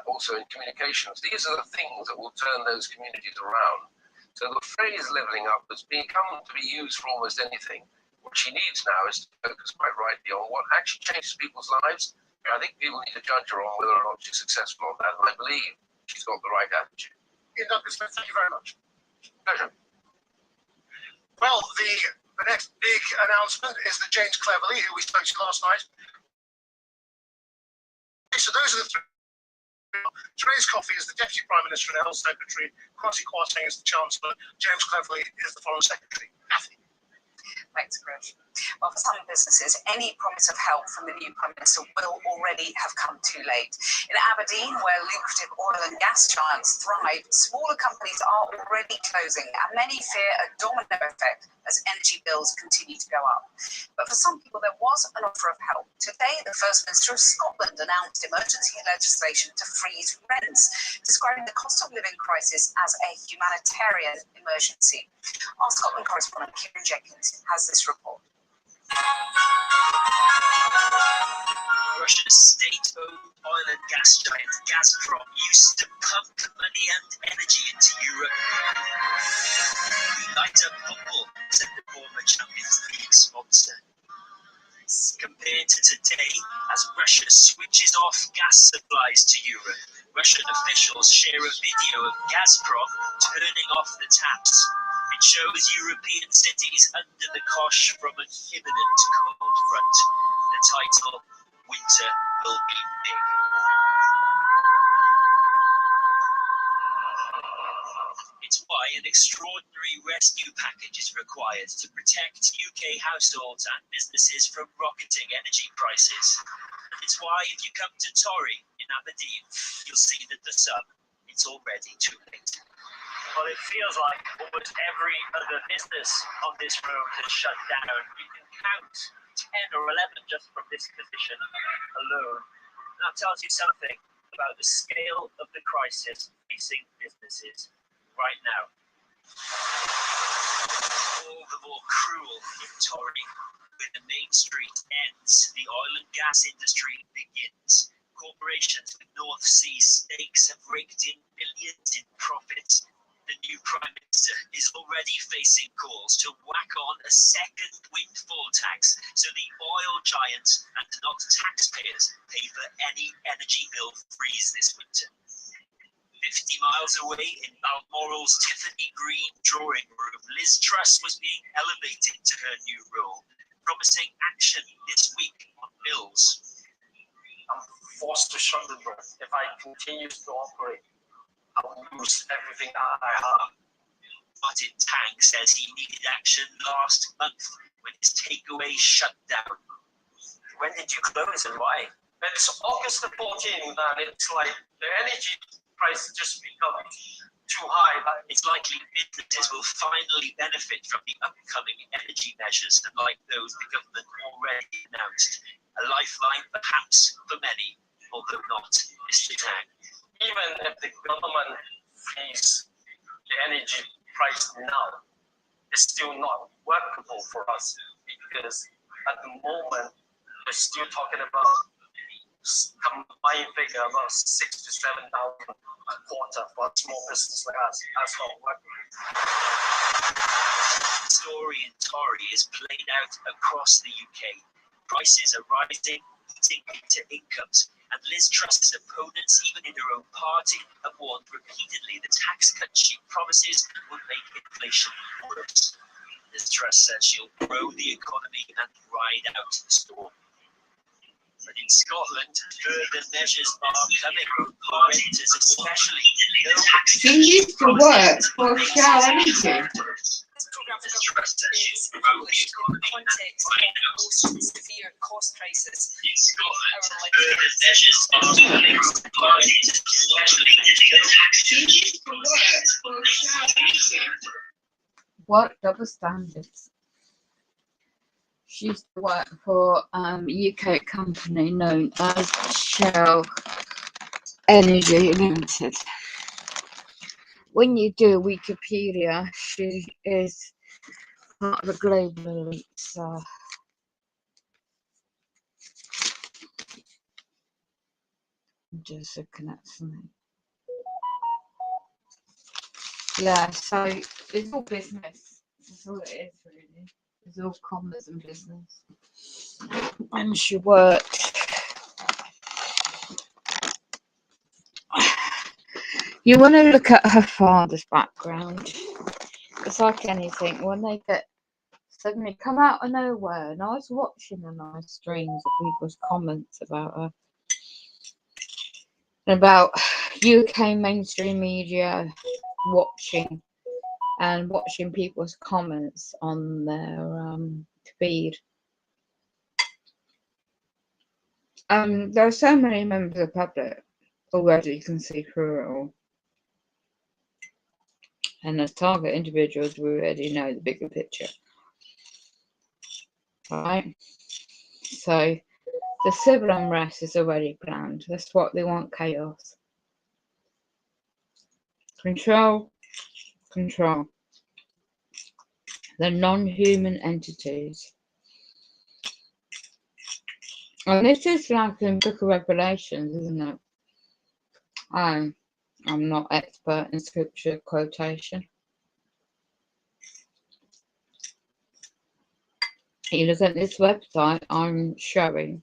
S7: also in communications. These are the things that will turn those communities around. So the phrase levelling up has become to be used for almost anything. What she needs now is to focus quite rightly on what actually changes people's lives. I think people need to judge her on whether or not she's successful on that, and I believe she's got the right attitude.
S3: Ian Douglas, thank you very much.
S7: Pleasure.
S3: Well, the next big announcement is that James Cleverly, who we spoke to last night. So those are the three. Therese Coffey is the Deputy Prime Minister and Health Secretary. Kwasi Kwarteng is the Chancellor. James Cleverly is the Foreign Secretary. Kathy.
S8: Thanks, Chris. Well, for some businesses, any promise of help from the new Prime Minister will already have come too late. In Aberdeen, where lucrative oil and gas giants thrive, smaller companies are already closing, and many fear a domino effect as energy bills continue to go up. But for some people, there was an offer of help. Today, the First Minister of Scotland announced emergency legislation to freeze rents, describing the cost of living crisis as a humanitarian emergency. Our Scotland correspondent, Kieran Jenkins, has this report.
S9: Russia's state-owned oil and gas giant Gazprom used to pump money and energy into Europe. Light up football, said the former Champions League sponsor. Compared to today, as Russia switches off gas supplies to Europe, Russian officials share a video of Gazprom turning off the taps. It shows European cities under the cosh from an imminent cold front. The title, Winter Will Be Big. It's why an extraordinary rescue package is required to protect UK households and businesses from rocketing energy prices. And it's why if you come to Torry in Aberdeen, you'll see that the sub, it's already too late.
S1: Well, it feels like almost every other business on this road has shut down. You can count 10 or 11 just from this position alone. And that tells you something about the scale of the crisis facing businesses right now.
S9: All the more cruel in Torry. When the main street ends, the oil and gas industry begins. Corporations with North Sea stakes have raked in millions in profits. The new Prime Minister is already facing calls to whack on a second windfall tax so the oil giants and not taxpayers pay for any energy bill freeze this winter. 50 miles away in Balmoral's Tiffany Green drawing room, Liz Truss was being elevated to her new role, promising action this week on bills.
S1: I'm forced to shut the door. If I continue to operate, I'll lose everything I have.
S9: Martin Tang says he needed action last month when his takeaway shut down.
S1: When did you close and why? It's August the 14th and it's like the energy price just become too high.
S9: It's likely businesses will finally benefit from the upcoming energy measures, unlike those the government already announced. A lifeline perhaps for many, although not Mr. Tang.
S10: Even if the government frees the energy price now, it's still not workable for us because at the moment we're still talking about combined figure about 6,000 to 7,000 a quarter for a small business like us. That's not workable.
S9: The story in Tory is played out across the UK. Prices are rising, eating into incomes, and Liz Truss's opponents, even in her own party, have warned repeatedly the tax cuts she promises will make inflation worse. Liz Truss says she'll grow the economy and ride out the storm. But in Scotland, further measures are coming. For renters especially, no tax
S2: She used to work for Shell Energy.
S8: This programme for government is published in the context of the most severe cost crisis in our lifetimes.
S2: What double standards? She used to work for a UK company known as Shell Energy Limited. When you do Wikipedia, she is part of the global elite. So I'm just looking at something. Yeah, so it's all business. That's all it is, really. It's all commerce and business. And she worked. You want to look at her father's background. It's like anything. When they get suddenly come out of nowhere, and I was watching a nice streams of people's comments about her. About UK mainstream media watching people's comments on their feed. There are so many members of the public already can see through it all. And as target individuals, we already know the bigger picture. Right? So the civil unrest is already planned. That's what they want, chaos. Control. The non-human entities. And this is like in Book of Revelations, isn't it? I'm not expert in scripture quotation. You look at this website I'm showing,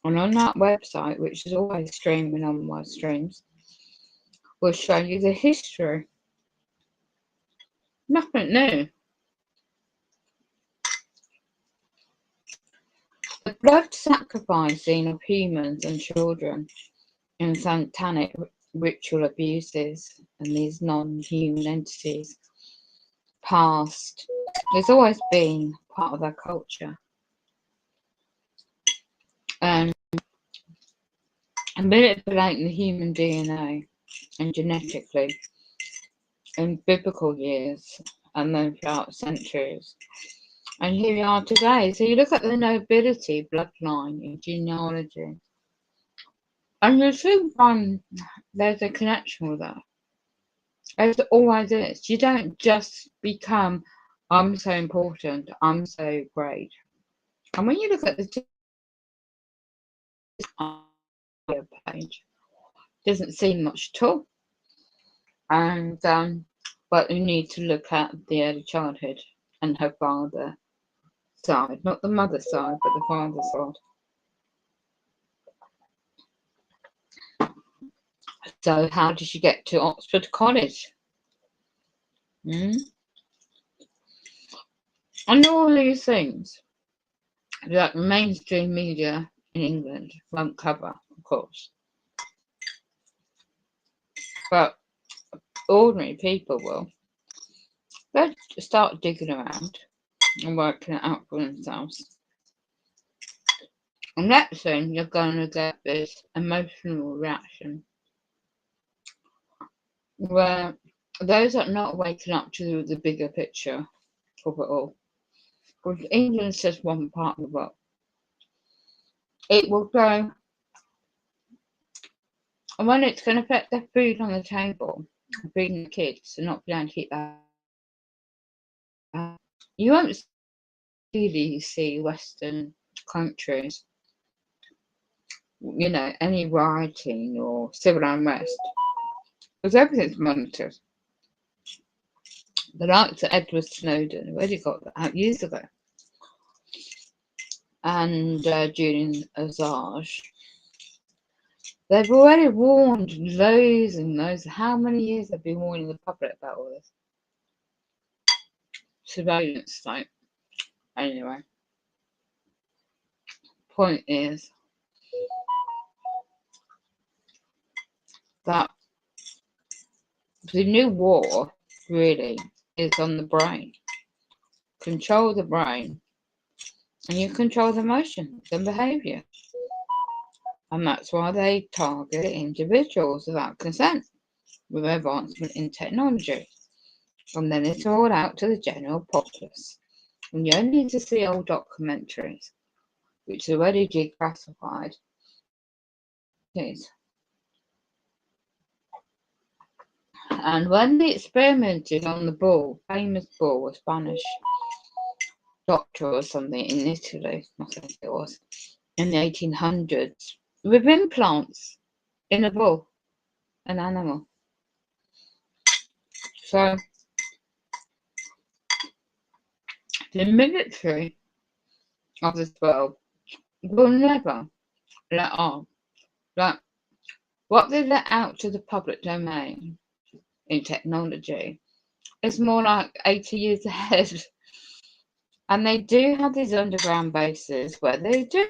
S2: and on that website, which is always streaming on my streams, will show you the history. Nothing new. The blood sacrificing of humans and children in satanic ritual abuses and these non-human entities past, there's always been part of their culture. And manipulating the human DNA and genetically in biblical years and then throughout centuries. And here we are today. So you look at the nobility bloodline in genealogy, and you'll soon find there's a connection with that. As it always is. You don't just become, I'm so important, I'm so great. And when you look at the page, it doesn't seem much at all. And but you need to look at the early childhood and her father side, not the mother side, but the father side. So how did she get to Oxford College? And all these things that mainstream media in England won't cover, of course. But ordinary people will. They'll start digging around and working it out for themselves. And next thing, you're going to get this emotional reaction where those that are not waking up to the bigger picture of it all, because England's just one part of the world, it will go And when it's going to affect their food on the table, feeding the kids, and not being able to keep that. You won't really see Western countries, you know, any rioting or civil unrest, because everything's monitored. The likes of Edward Snowden already got that out years ago, and Julian Assange. They've already warned loads and loads. How many years they've been warning the public about all this surveillance state? Anyway, point is that the new war really is on the brain. Control the brain, and you control the emotions and behaviour. And that's why they target individuals without consent with advancement in technology. And then it's all out to the general populace. And you only need to see old documentaries, which are already declassified. And when they experimented on the bull, famous bull, a Spanish doctor or something in Italy, I think it was, in the 1800s, with implants in a bull, an animal. So the military of this world will never let on that what they let out to the public domain in technology is more like 80 years ahead. And they do have these underground bases where they do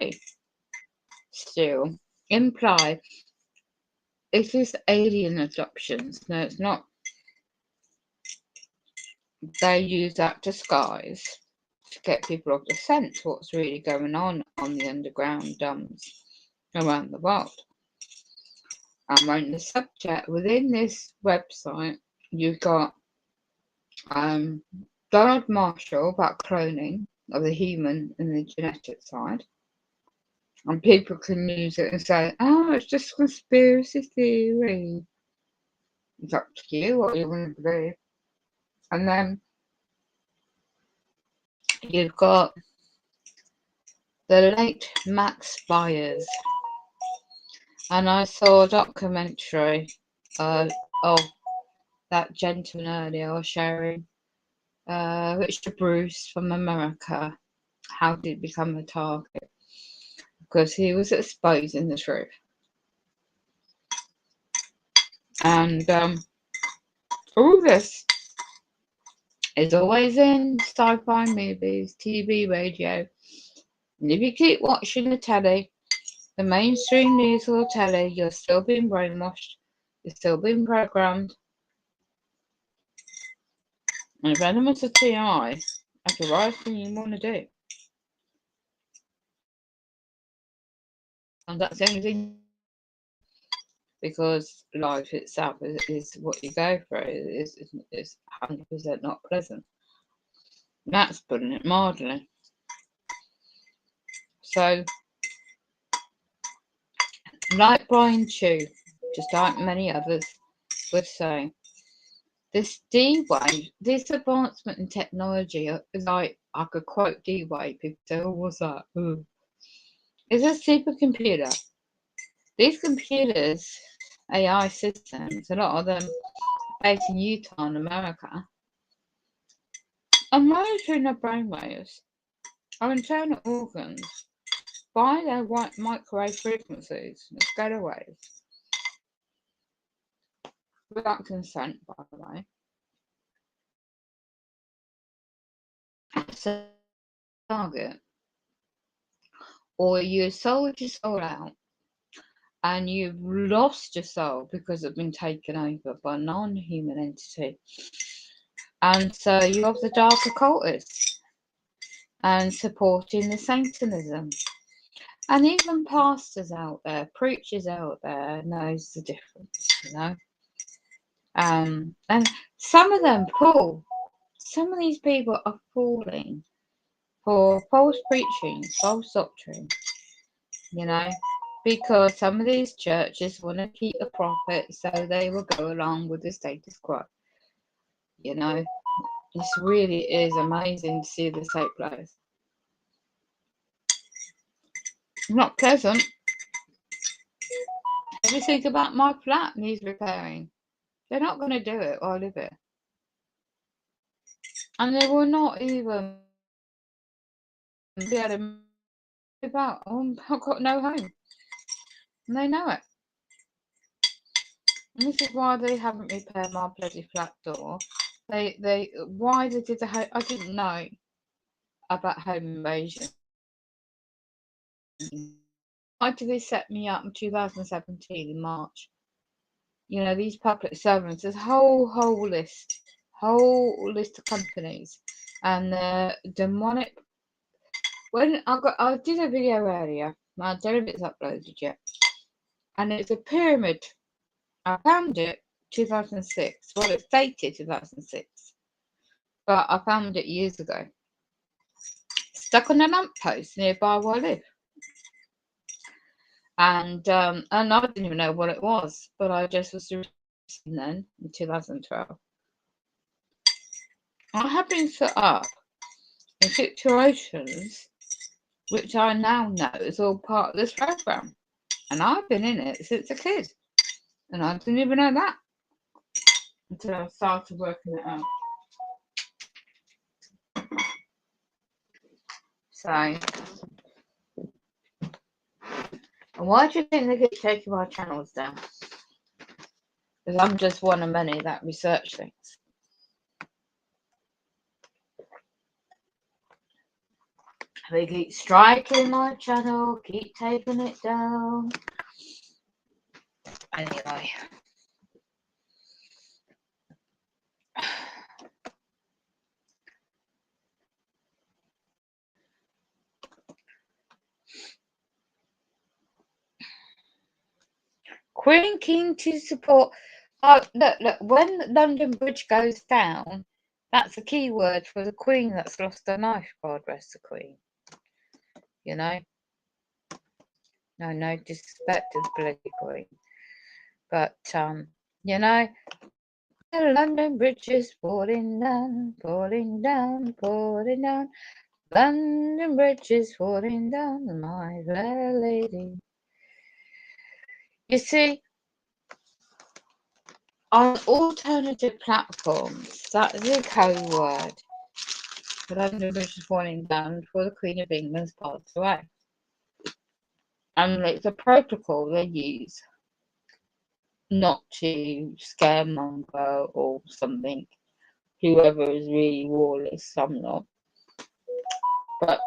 S2: still imply it is alien adoptions. No, it's not. They use that disguise to get people off the scent what's really going on the underground dumps around the world. And on the subject within this website, you've got Donald Marshall about cloning of the human and the genetic side. And people can use it and say, oh, it's just conspiracy theory. It's up to you what you want to believe. And then you've got the late Max Byers. And I saw a documentary of that gentleman earlier I was sharing, Richard Bruce from America. How did he become a target? Because he was exposing the truth. And all this is always in sci-fi movies, TV, radio. And if you keep watching the telly, the mainstream news will tell you you're still being brainwashed, you're still being programmed. And if elements of TI, that's the right thing you want to do. And that's the only thing, because life itself is what you go through. It's 100% not pleasant. That's putting it mildly. So, like Brian Chu, just like many others would say, this D-Wave, this advancement in technology, like I could quote D-Wave, people say, oh, what's that? Ooh. It's a supercomputer. These computers, AI systems, a lot of them based in Utah in America, are monitoring their brainwaves, our internal organs, by their white microwave frequencies, the scalar waves, without consent, by the way. So, target, or you sold your soul out and you've lost your soul because it's been taken over by a non-human entity. And so you have the dark occultists and supporting the Satanism. And even pastors out there, preachers out there knows the difference, you know. And some of them fall. Some of these people are falling for false preaching, false doctrine, you know. because some of these churches want to keep the profit, so they will go along with the status quo. You know, this really is amazing to see this take place. Not pleasant. If you think about my flat needs repairing, they're not going to do it while I live here. And they will not even be able to move out. I've got no home. And they know it. And this is why they haven't repaired my bloody flat door. Why they did I didn't know about home invasion. Why did they set me up in 2017 in March? You know, these public servants, there's a whole list of companies, and the demonic. When I did a video earlier, I don't know if it's uploaded yet, and it's a pyramid. I found it 2006. Well, it's dated 2006, but I found it years ago. Stuck on a lamppost nearby where I live. And I didn't even know what it was, but I just was reading then in 2012. I have been set up in situations which I now know is all part of this program, and I've been in it since a kid, and I didn't even know that until I started working it out. So, why do you think they keep taking my channels down? Because I'm just one of many that research things. They keep striking my channel, keep taking it down. Anyway. Queen keen to support. Oh, look, when London Bridge goes down, that's a key word for the Queen that's lost her life. God rest the Queen. You know? No disrespect to the bloody Queen. But, you know, the London Bridge is falling down, falling down, falling down. London Bridge is falling down, my fair lady. You see, on alternative platforms, that is a code word. The London Bridge is falling down before the Queen of England's passed away. And it's a protocol they use not to scaremonger or something. Whoever is really warless, I'm not. But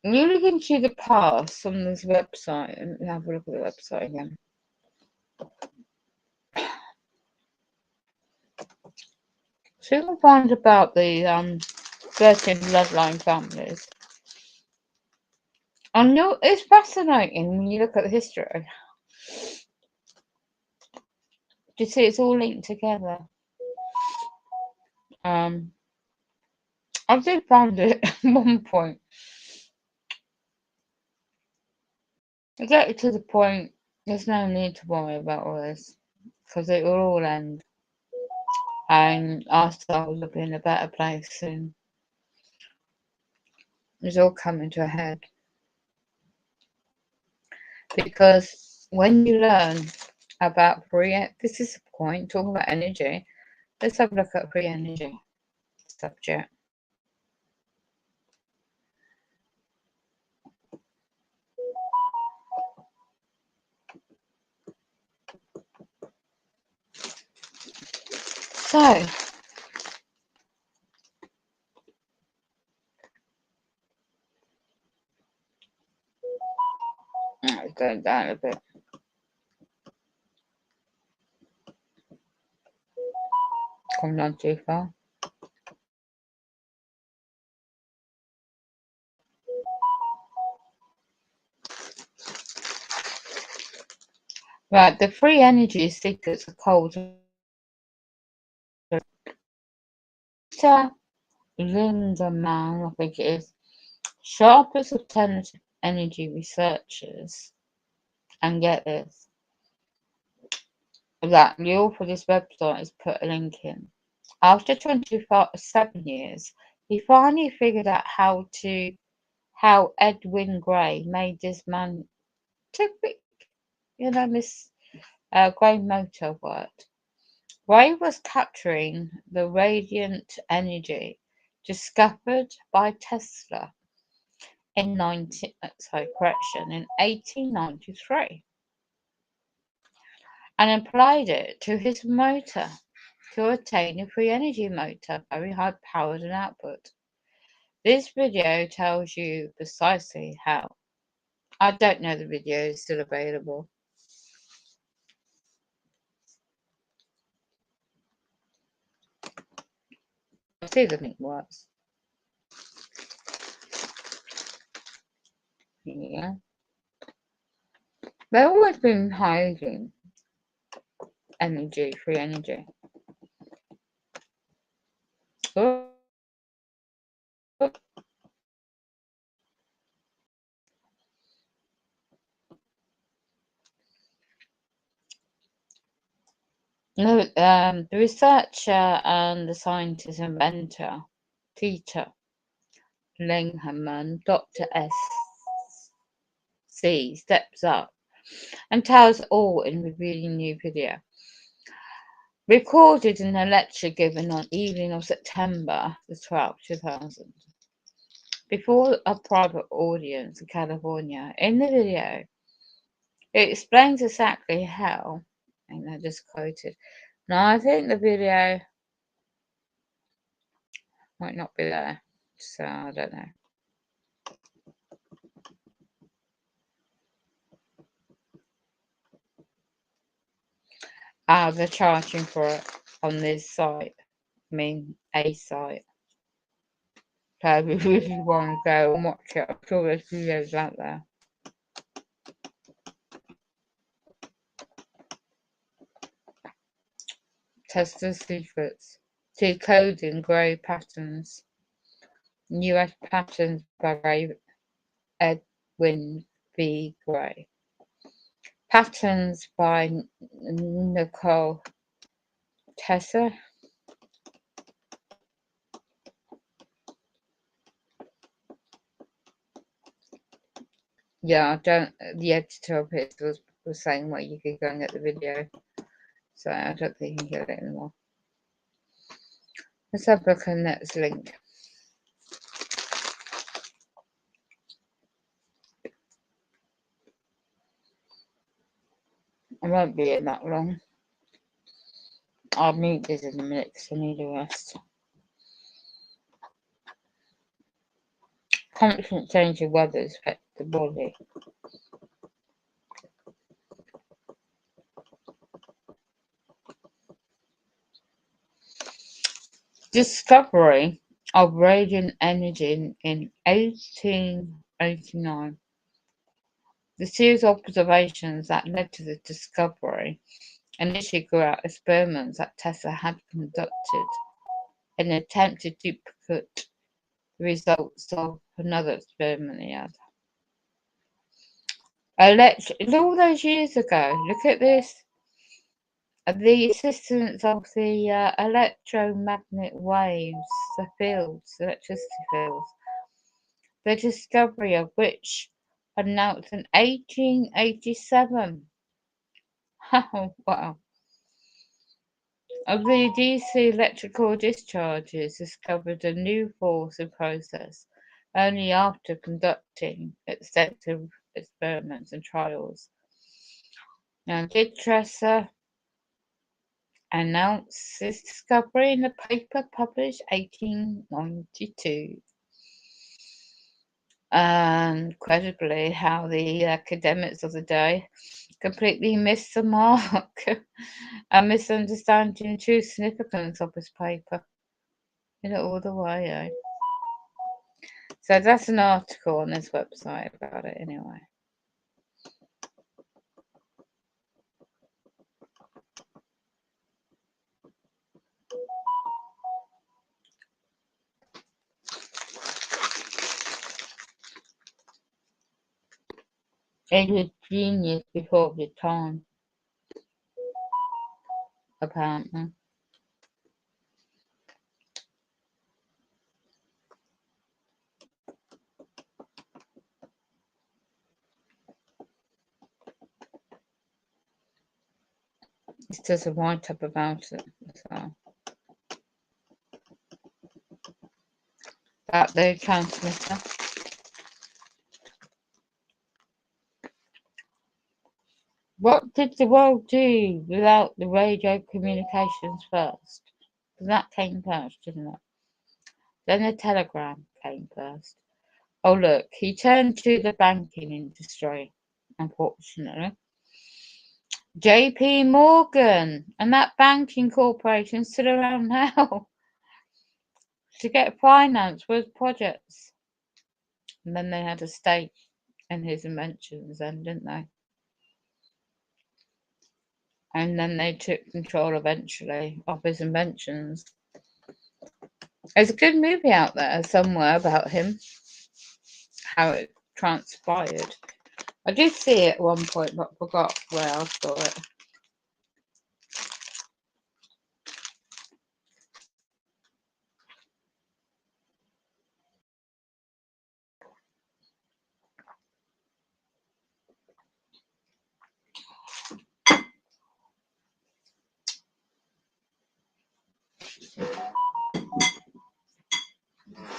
S2: you look into the past on this website, and have a look at the website again. So you can find about the 13 bloodline families. And it's fascinating when you look at the history. You see, it's all linked together. I did find it at one point. I get to the point, there's no need to worry about all this, because it will all end. And our soul will be in a better place soon. It's all coming to a head. Because when you learn about this is the point, talking about energy. Let's have a look at free energy subject. So, it's going down a bit. Come down too far. Right, the free energy secrets are cold. Linda Man, I think it is. Sharpest alternative energy researchers, and get this, that the author of this website has put a link in. After 27 years, he finally figured out how Edwin Gray made this man typical, this Gray motor worked. Gray was capturing the radiant energy discovered by Tesla in 1893 and applied it to his motor to attain a free energy motor, very high powered and output. This video tells you precisely how. I don't know the video is still available. I see the link works. Yeah. They've always been hiding energy, free energy. Oh. No, the researcher and the scientist inventor, Peter Linghamman, Dr. S.C. steps up and tells all in revealing new video. Recorded in a lecture given on evening of September the 12th, 2000, before a private audience in California. In the video, it explains exactly how, and I just quoted. Now, I think the video might not be there, so I don't know. They're charging for it on this site. I mean, a site. So if you want to go and watch it, I'm sure there's videos out there. Tesla's secrets. Decoding grey patterns. US patterns by Edwin V. Gray. Patterns by Nicole Tesla. Yeah, the editor of it was saying where you could go and get the video. So I don't think you can get it anymore. Let's have a look at the next link. I won't be in that long. I'll mute this in a minute because I need a rest. Constant change of weather affects the body. Discovery of radiant energy in 1889. The series of observations that led to the discovery initially grew out experiments that Tesla had conducted in an attempt to duplicate the results of another experiment he had. All those years ago, look at this. The existence of the electromagnetic waves, the fields, electricity fields, the discovery of which announced in 1887. Oh, wow. Of the DC electrical discharges discovered a new force in process only after conducting extensive experiments and trials. Now, did Tesla announced his discovery in a paper published 1892. And credibly, how the academics of the day completely missed the mark and misunderstanding the true significance of his paper. All the way, eh? So that's an article on this website about it anyway. He was genius before his time, apparently. It says a write-up about it. So. About the transmitter. What did the world do without the radio communications first? That came first, didn't it? Then the telegram came first. Oh, look, he turned to the banking industry, unfortunately. JP Morgan, and that banking corporation's still around now to get finance for his projects. And then they had a stake in his inventions, then, didn't they? And then they took control eventually of his inventions. There's a good movie out there somewhere about him, how it transpired. I did see it at one point, but forgot where I saw it.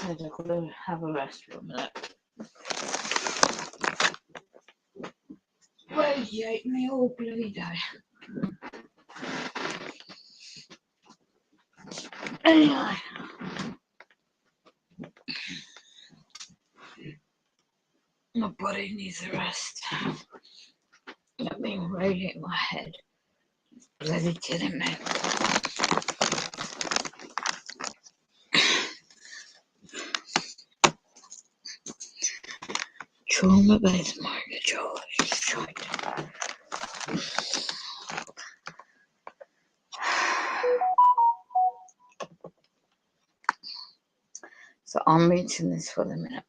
S2: I'm going to have a rest for a minute. Radiate me all bloody day. Anyway. My body needs a rest. Let me radiate my head. It's bloody killing me. Trauma-based mortgage. Oh, shite. So I'm reaching this for the minute.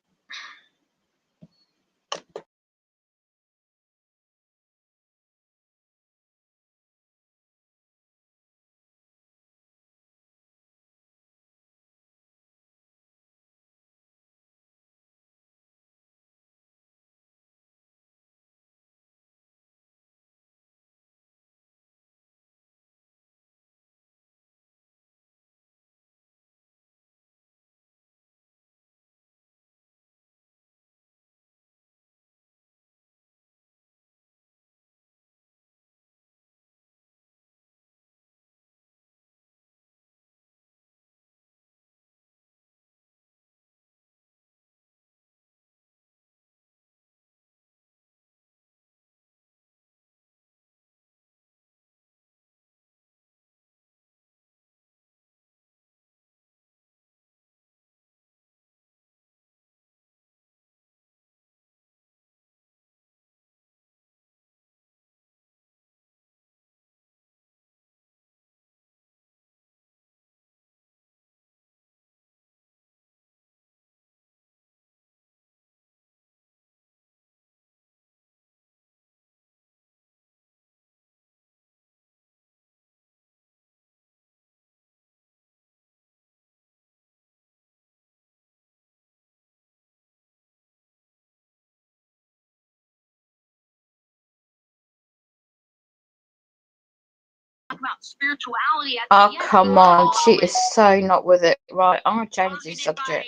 S11: About spirituality at
S2: Oh,
S11: the end.
S2: come on. She is so not with it. Right, I'm going to change the subject.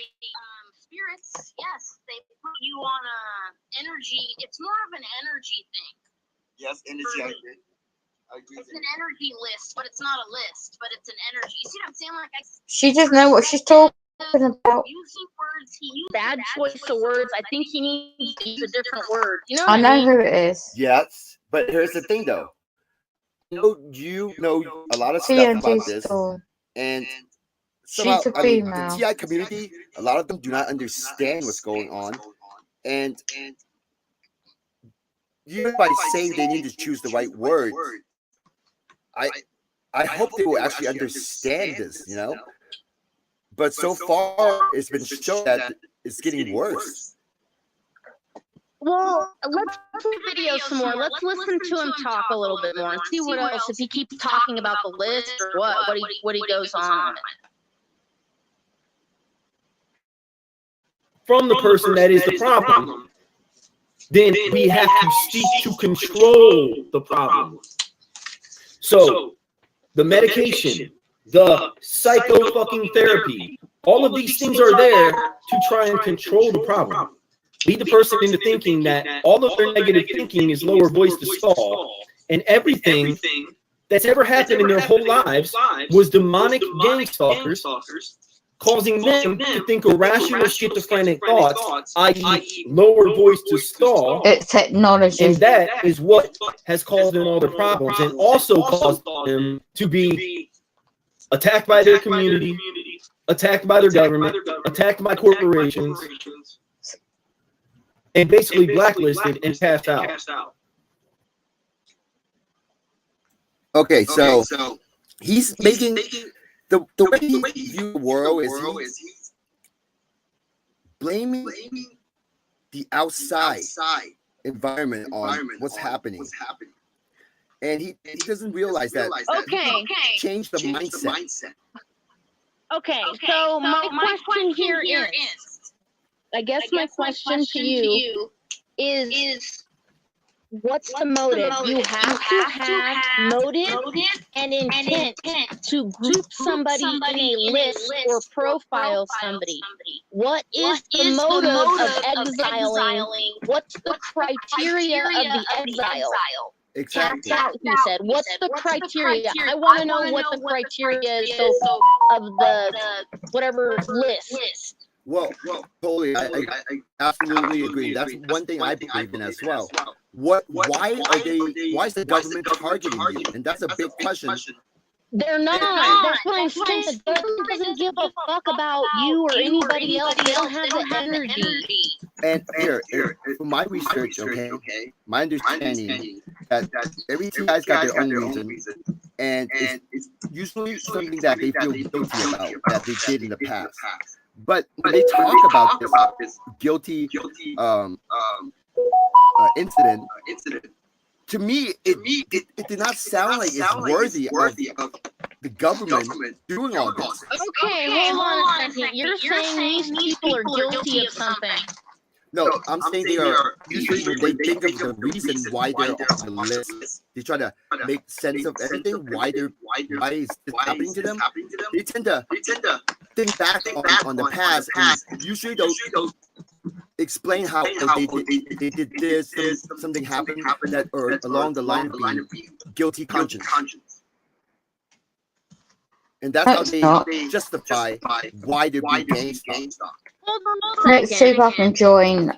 S11: Spirits, yes, they put you on a energy. It's more of an energy thing.
S12: Yes, energy, I agree.
S11: It's an energy list, but it's not a list, but it's an energy. You see what I'm saying? Like
S2: she doesn't know what she's talking about.
S11: Using words, he used bad choice of words. I think he needs to use a different word. You know
S2: I know who it is.
S12: Yes, but here's the thing, though. You know a lot of stuff
S2: TNT
S12: about this,
S2: Storm.
S12: and somehow,
S2: She's a
S12: I mean, the
S2: female.
S12: TI community, a lot of them do not understand what's going on, and even by saying they need to choose the right words, I hope they will actually understand this, you know. But so far, it's been shown that it's getting worse.
S11: Well, let's play video some more. Let's listen to him talk a little bit more and see what else, if he keeps talking about the list or what he goes on.
S13: From the person that is the problem, then we have to seek to control the problem. So the medication, the psycho fucking therapy, all of these things are there to try and control the problem. Lead the person into thinking that all of their negative thinking is lower voice to stall, and everything that's ever happened in their whole lives was demonic gang stalkers causing them to think irrational schizophrenic thoughts, i.e. lower voice to stall.
S2: It's technology.
S13: And that is what has caused them all the problems, and also caused them to be attacked by their community, attacked by their government, attacked by corporations, and basically blacklisted and cast out.
S12: Okay, so he's making the way he views the world is he's blaming the outside environment on what's happening. And he doesn't realize that.
S11: Okay.
S12: Change the mindset.
S11: Okay, so my question here is, I guess my question to you is, what's the motive? You have to have motive and intent to group somebody in a list or profile somebody. What is the motive of exiling? What's the criteria of the exile?
S12: Exactly.
S11: Cast out, he said. What's the criteria? I want to know what the criteria is of the whatever list.
S12: Well, totally. I absolutely agree. That's one thing I believe in as well. Why is the government targeting you? And that's a big question.
S11: They're not. That's what I'm saying. The government doesn't give a fuck about you or anybody else. They don't have the energy.
S12: And here, from my research, okay, my understanding that every two guys got their own reason, and it's usually something that they feel guilty about that they did in the past. But when they talk about this guilty incident, to me, it did not sound like it's worthy of the government doing all this.
S11: Okay, hold on a second. You're saying these people are guilty of something.
S12: No, I'm saying they are. Usually, when they think of the reason why they're on the list, they try to make sense of everything. Why is this happening to them? They tend to think back on the past, and usually they'll explain how they did this, something happened that, or along the line of being guilty conscience. And that's how they justify why they're being gang stalked.
S2: Let's see if I can join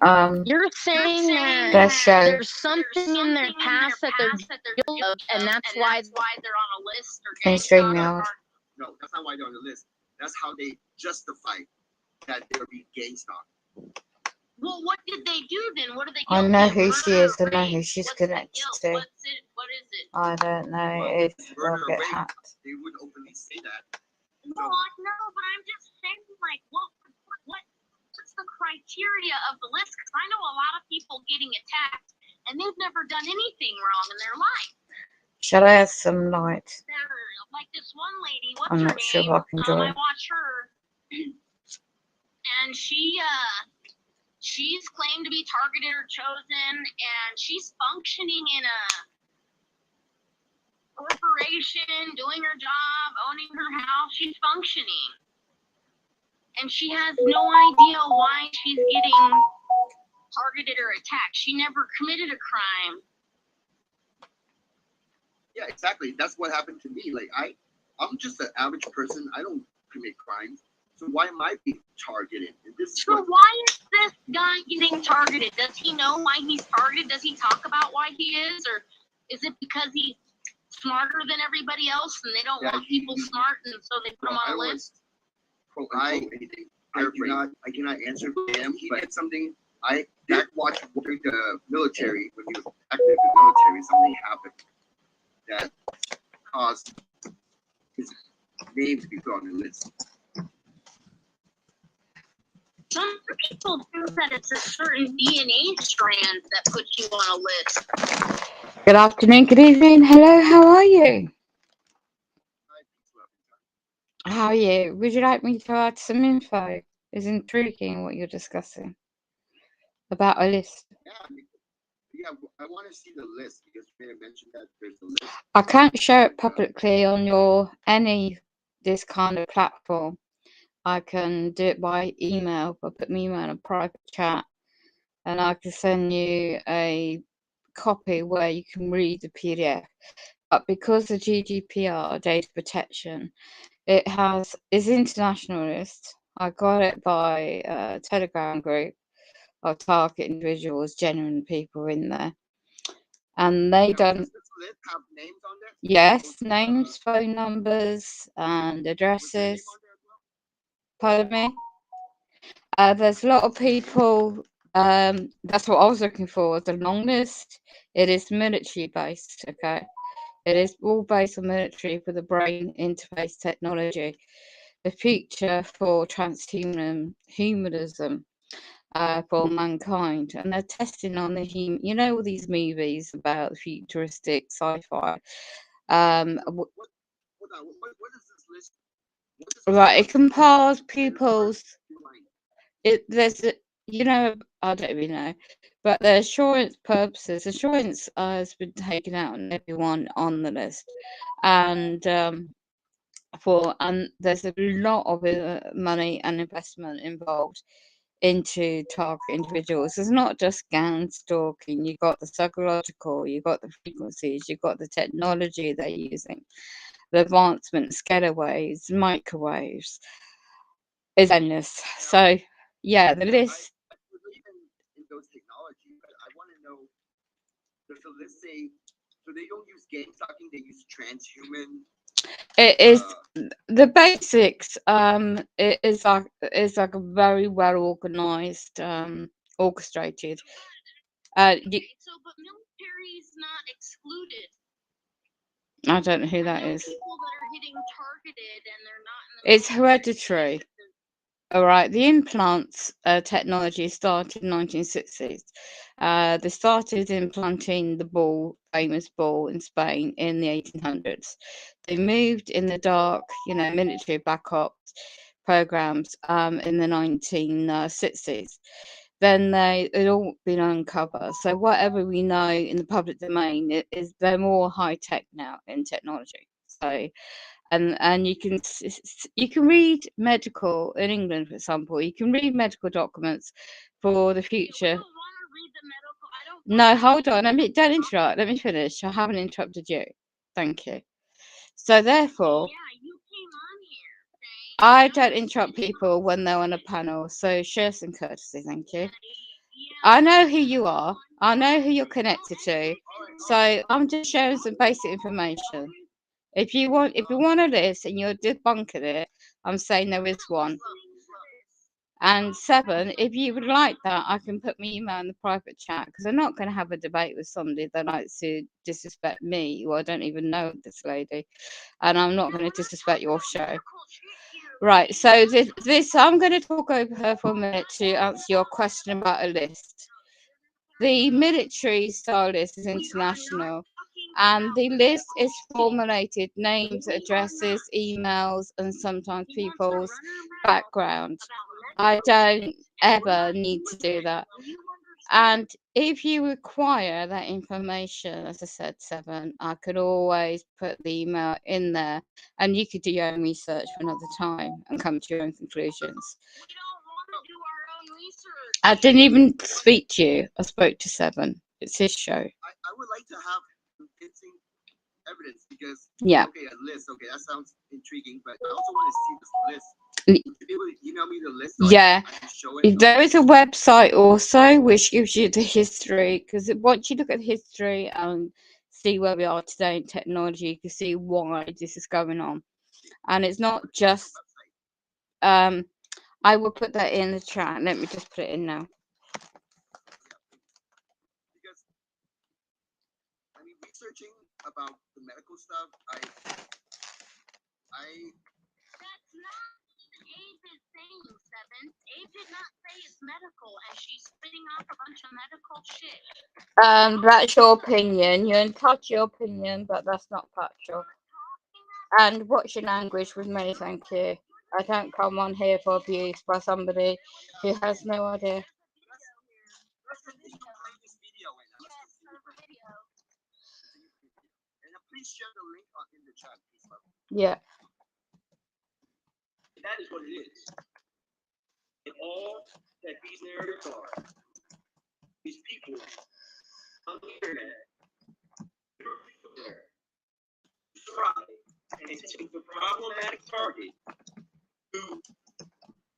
S11: You're saying that
S2: their show.
S11: there's something in their past that they're guilty of, and that's why they're on a list or
S2: Can stream now.
S3: No, that's not why they're on the list. That's how they justify that they're being gang stalked.
S11: Well, what did they do then? What did they?
S2: I know who she is. I know who she's connected to.
S11: What is it?
S2: I don't know if I'll get hacked.
S3: They would openly say that.
S11: No, I know, but I'm just saying, like, what's the criteria of the list? Because I know a lot of people getting attacked, and they've never done anything wrong in their life.
S2: Should I have some light?
S11: They're like this one lady. What's
S2: I'm
S11: her
S2: not sure
S11: name?
S2: if I can join.
S11: I watch her, and she's claimed to be targeted or chosen, and she's functioning in a corporation, doing her job, owning her house. She's functioning. And she has no idea why she's getting targeted or attacked. She never committed a crime.
S3: Yeah, exactly. That's what happened to me. Like I'm just an average person. I don't commit crimes. So why am I being targeted?
S11: So why is this guy getting targeted? Does he know why he's targeted? Does he talk about why he is? Or is it because he's smarter than everybody else and they don't want people smart and so they put him on a list?
S3: I cannot answer for him. He did something. That watched during the military, when he was active in the military, something happened that caused his name to be put on the list.
S11: Some people think that it's a certain DNA strand that puts you on a list.
S2: Good afternoon, good evening. Hello, how are you? How are you? Would you like me to add some info? It's intriguing what you're discussing about a list.
S12: Yeah, I want to see the list because you may have mentioned that there's a list.
S2: I can't show it publicly on this kind of platform. I can do it by email, but put me email in a private chat, and I can send you a copy where you can read the PDF. But because of GDPR, data protection, it's international list. I got it by a Telegram group of target individuals, genuine people in there. And they don't.
S12: Does this list have names on there?
S2: Yes, names, phone numbers, and addresses. Pardon me? There's a lot of people. That's what I was looking for. The long list. It is military based. Okay, it is all based on military for the brain interface technology. The future for transhumanism for mankind, and they're testing on the you know, all these movies about futuristic sci-fi.
S12: Hold on. What is this list?
S2: Right, it compares people's. You know, I don't really know, but the assurance purposes, assurance has been taken out on everyone on the list, and there's a lot of money and investment involved into target individuals. It's not just scan stalking. You've got the psychological, you've got the frequencies, you've got the technology they're using, the advancement, scalar waves, microwaves. Is endless. So yeah, the list.
S12: I believe in those technology, but I want to know, does the list say, so they don't use game stalking, they use transhuman?
S2: It is the basics. It is like a very well organized, orchestrated.
S11: So, but military is not excluded.
S2: I don't know who that is.
S11: People that are getting targeted and they're not in the
S2: It's hereditary. All right, the implants technology started in 1960s. They started implanting the famous ball in Spain in the 1800s. They moved in the dark, military backup programs in the 1960s. Then it all been uncovered. So whatever we know in the public domain they're more high tech now in technology. So. And you can read medical in England, for example. You can read medical documents for the future. No, hold on. Don't interrupt. Let me finish. I haven't interrupted you. Thank you. So therefore, I don't interrupt people when they're on a panel. So share some courtesy. Thank you. I know who you are. I know who you're connected to. So I'm just sharing some basic information. If you want a list and you're debunking it, I'm saying there is one. And 7, if you would like that, I can put my email in the private chat, because I'm not going to have a debate with somebody that likes to disrespect me, or I don't even know this lady, and I'm not going to disrespect your show. Right, so this I'm going to talk over her for a minute to answer your question about a list. The military style list is international, and the list is formulated names, addresses, emails, and sometimes people's background. I don't ever need to do that. And if you require that information, as I said, 7, I could always put the email in there, and you could do your own research for another time and come to your own conclusions. I didn't even speak to you. I spoke to 7. It's his show.
S12: I would like to have convincing evidence, because okay, a list. Okay, that sounds intriguing, but I also want to see this list. Would you be able to email me the list? So I can show it?
S2: There is a website also which gives you the history, because once you look at history and see where we are today in technology, you can see why this is going on. And it's not just I will put that in the chat. Let me just put it in now.
S12: Because researching about the medical stuff, that's not what Abe is saying, 7. Abe did not say
S11: say it's medical, and she's spitting off a bunch of medical shit.
S2: That's your opinion. You're entitled to your opinion, but that's not factual. And watch your language with me, thank you. I don't come on here for abuse by somebody who has no idea.
S12: Please share the link in the chat, please.
S2: Yeah.
S1: That is what it is. And all that these narratives are, these people on the internet, try and take the problematic target who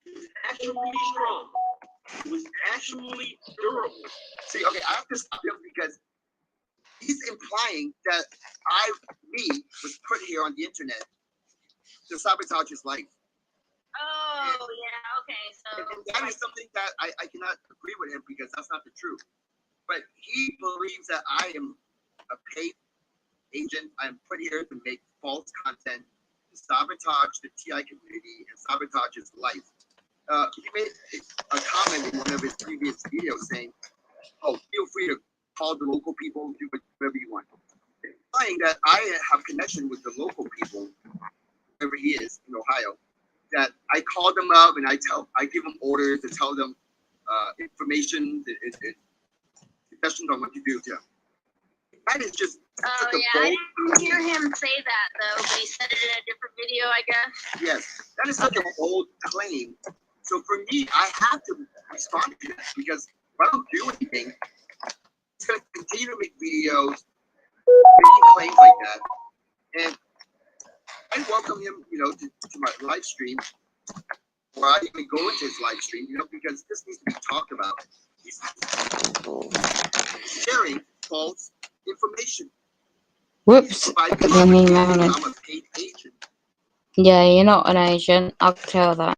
S1: is actually strong, who is actually durable.
S12: See, okay, I have to stop him because he's implying that me was put here on the internet to sabotage his life.
S11: Oh, yeah, okay, so...
S12: And that is something that I cannot agree with him because that's not the truth. But he believes that I am a paid agent. I'm put here to make false content, to sabotage the TI community and sabotage his life. He made a comment in one of his previous videos saying, oh, feel free to call the local people, do whatever you want. Implying that I have connection with the local people, wherever he is in Ohio, that I call them up and I give them orders to tell them information, suggestions on what to do to them. That is just
S11: Oh, yeah, I didn't hear him say that, though, but he said it in a different video, I guess.
S12: Yes, that is such a bold claim. So for me, I have to respond to that because if I don't do anything, he's going to continue to make videos, making claims like that. And I welcome him, to my live stream, or I even go into his live stream, because this needs to be talked about. He's sharing false information.
S2: Whoops.
S12: I'm a paid agent.
S2: Yeah, you're not an agent. I can tell that.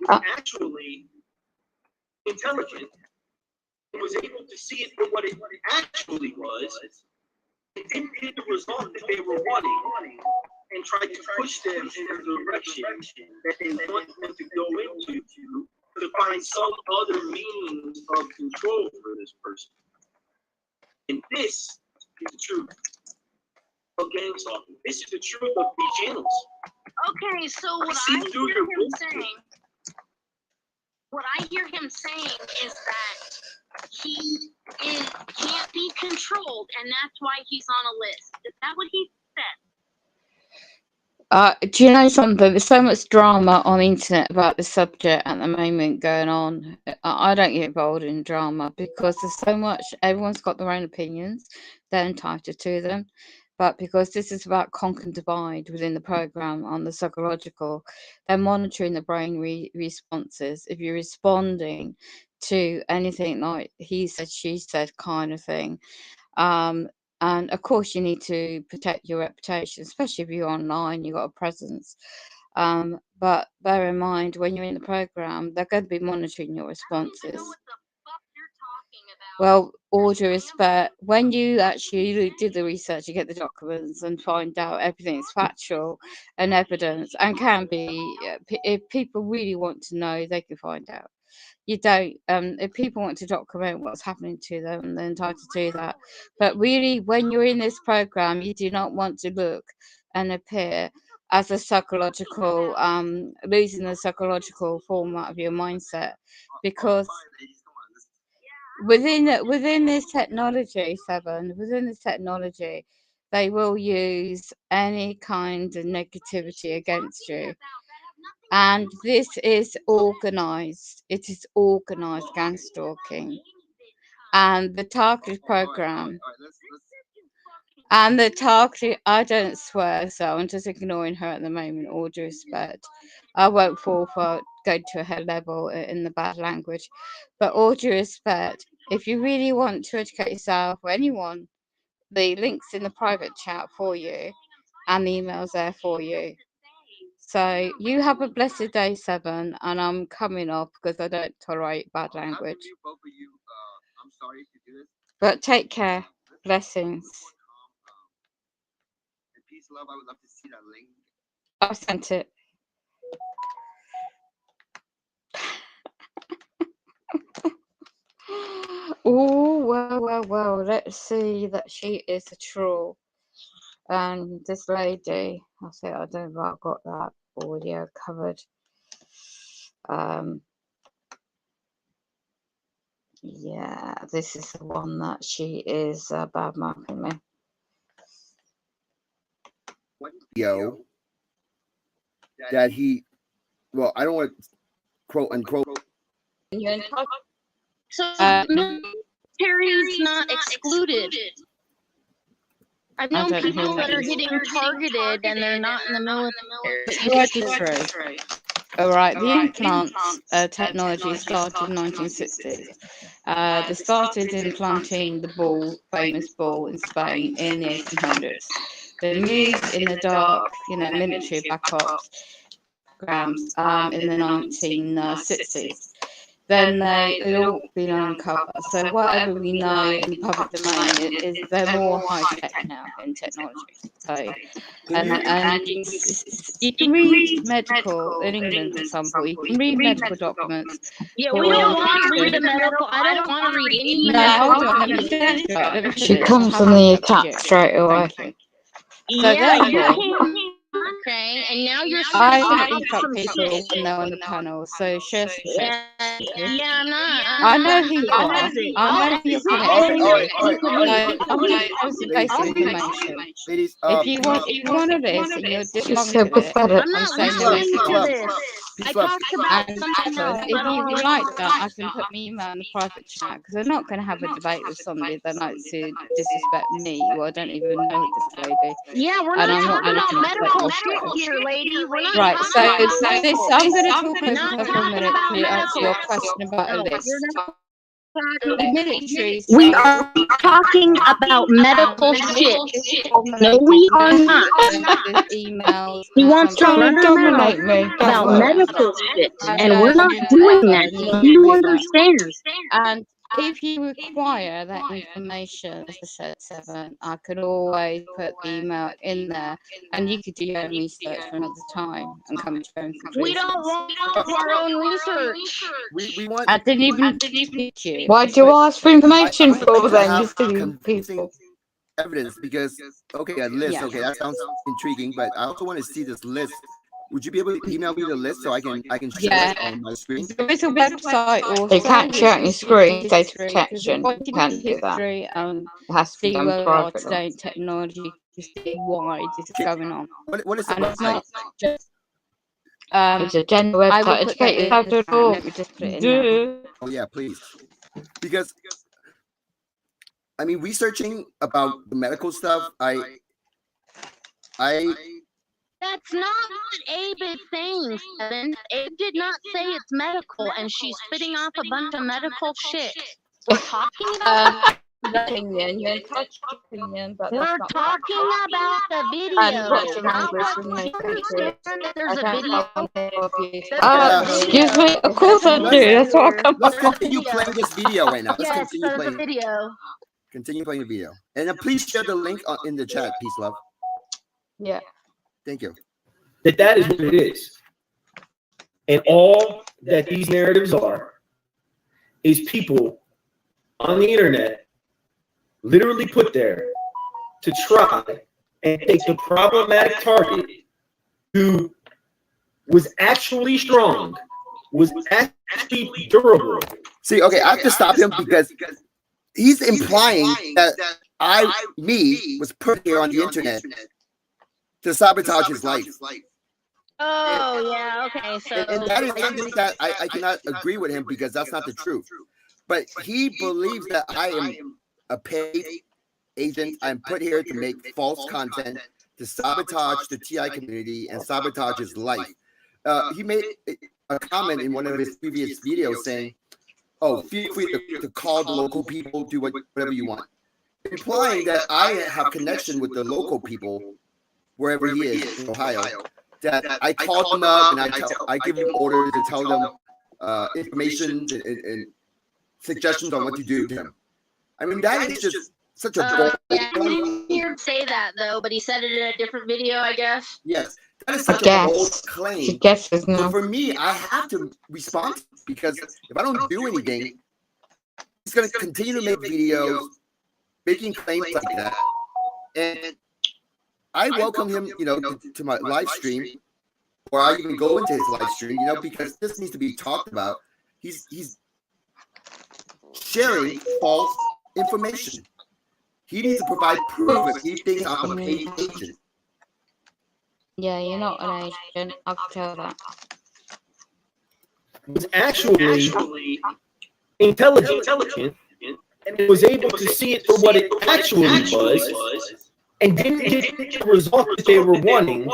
S1: Actually intelligent and was able to see it for what it actually was, and didn't get the result that they were wanting, and tried to push them in a direction that they want them to go into to find some other means of control for this person. And this is the truth of gang stalking. This is the truth of these channels.
S11: Okay, so what I hear him saying is that he can't be controlled, and that's why he's on a list. Is that what he said?
S2: Do you know something? There's so much drama on the internet about this subject at the moment going on. I don't get involved in drama because there's so much. Everyone's got their own opinions. They're entitled to them. But because this is about conquer and divide within the program on the psychological, they're monitoring the brain responses. If you're responding to anything like he said, she said kind of thing, and of course you need to protect your reputation, especially if you're online, you've got a presence. But bear in mind, when you're in the program, they're going to be monitoring your responses. Well, all due respect, when you actually do the research, you get the documents and find out everything's factual and evidence and can be, if people really want to know, they can find out. You don't, if people want to document what's happening to them, they're entitled to do that. But really, when you're in this program, you do not want to look and appear as a psychological, losing the psychological format of your mindset, because within this technology, they will use any kind of negativity against you. And this is organized. It is organized gang stalking. And the targeted program. And the targeted, I don't swear, so I'm just ignoring her at the moment, all due respect. I won't fall for go to her level in the bad language. But all due respect, if you really want to educate yourself or anyone, the link's in the private chat for you and the email's there for you. So you have a blessed day, 7, and I'm coming off because I don't tolerate bad language.
S12: I'm sorry to do this.
S2: But take care. Blessings.
S12: And peace, love. I would love to see that link.
S2: I've sent it. Well. Let's see that she is a troll. And this lady, I say I don't know if I've got that audio covered. Yeah, this is the one that she is bad mouthing me.
S12: Yo, that he, well, I don't want to quote unquote.
S11: So military's not excluded. I've known people that are getting targeted and they're not in the military.
S2: Word is true. All right, the implants technology started in 1960s. They started implanting the famous ball in Spain in the 1800s. They moved in the dark, military backups programs in the 1960s. Then they'd all been uncovered. So whatever we know in public domain is they're more high tech now in technology. So and you can read medical in England, for example. You can read medical documents.
S11: Yeah, we don't want to read a medical. I don't want to read any
S2: medical.
S11: No, hold on.
S2: Let me
S11: She
S2: comes from the attack straight away. So
S11: yeah, you can't. Okay, and now you're
S2: I
S11: saying
S2: can
S11: some
S2: people
S11: shit.
S2: when they're on the panel, so share some shit.
S11: Yeah, I'm not.
S2: I know who you are. I know who you're connected. I'm just posting basic information.
S12: Ladies,
S2: If you want to this and you're dislocated it, I'm saying
S11: listening to this. I talked about
S2: and
S11: something else.
S2: if you like that, I can put me email in the private chat because I'm not going to have a debate with somebody that likes to disrespect me. Well, I don't even know this lady.
S11: Yeah, we're not talking about medical shit here, lady. We're not
S2: right. So
S11: talking about
S2: this, I'm going to talk over
S11: not
S2: a couple of minutes
S11: talking
S2: to
S11: about
S2: answer your
S11: medical.
S2: question about a
S11: No,
S2: list.
S11: we're not
S2: The military.
S11: We are talking about medical shit. No, we are not.
S2: Emails.
S11: He wants to run her mouth about medical shit, and we're not doing that. Do you understand?
S2: And if you require that information, as I said, Seven, I could always put the email in there, and you could do your own research for another time and come to your own conclusions.
S11: We don't want our own research.
S12: We want.
S2: I didn't even teach you.
S14: Why'd you ask for information for
S12: to
S14: then, you
S12: have
S14: silly
S12: convincing
S14: people?
S12: evidence because okay, a list. Okay, that sounds intriguing, but I also want to see this list. Would you be able to email me the list so I can share it on my screen?
S2: There is a website also.
S14: You can't share it on your screen, data protection. You can't do that. It has to be done privately.
S2: Today in technology to see why this is going on.
S12: What is the
S2: and
S12: website?
S2: It's not just
S14: it's a general website. Educate.org.
S2: Let me just put it in there.
S12: Oh yeah, please. Because I mean, researching about the medical stuff, I
S11: That's not what Abe is saying, Seven. Abe did not say it's medical, and she's spitting off a bunch of medical shit. We're talking about
S2: opinion. You're entitled to opinion, but
S11: we're
S2: that's not
S11: talking about the video.
S2: And what's your language
S11: Not
S2: with
S11: what
S2: me?
S11: you understand that there's a video.
S14: Excuse me. Of course I do. That's what I come
S12: Let's continue playing this video right now. Let's
S11: Yes,
S12: continue
S11: there's a
S12: playing.
S11: video.
S12: Continue playing the video, and please share the link in the chat. Peace, love.
S2: Yeah.
S12: Thank you.
S13: That is what it is. And all that these narratives are is people on the internet literally put there to try and take the problematic target who was actually strong, was actually durable.
S12: See, okay, I have to stop him because he's implying that me was put here on the internet to sabotage his life.
S11: Oh, yeah, okay. So
S12: And that is something that I cannot agree with him because that's not the truth. But he believes that I am a paid agent. I'm put here to make false content, to sabotage the TI community and sabotage his life. He made a comment in one of his previous videos saying, oh, feel free to call the local people, do whatever you want. Implying that I have connection with the local people wherever he is in Ohio. That I call them up and I give them orders to tell them information and suggestions on what to do to him. I mean, that is just such a bold.
S11: yeah, I didn't hear him say that though, but he said it in a different video, I guess.
S12: Yes, that is such a bold claim.
S14: She guesses now.
S12: But for me, I have to respond because if I don't do anything, he's going to continue to make videos making claims like that. And I welcome him, to my live stream, or I even go into his live stream, because this needs to be talked about. He's sharing false information. He needs to provide proof if he thinks I'm a paid agent.
S14: Yeah, you're not an agent. I can tell that.
S13: Was actually intelligent, and was able to see it for what it actually was, and didn't get the result that they were wanting,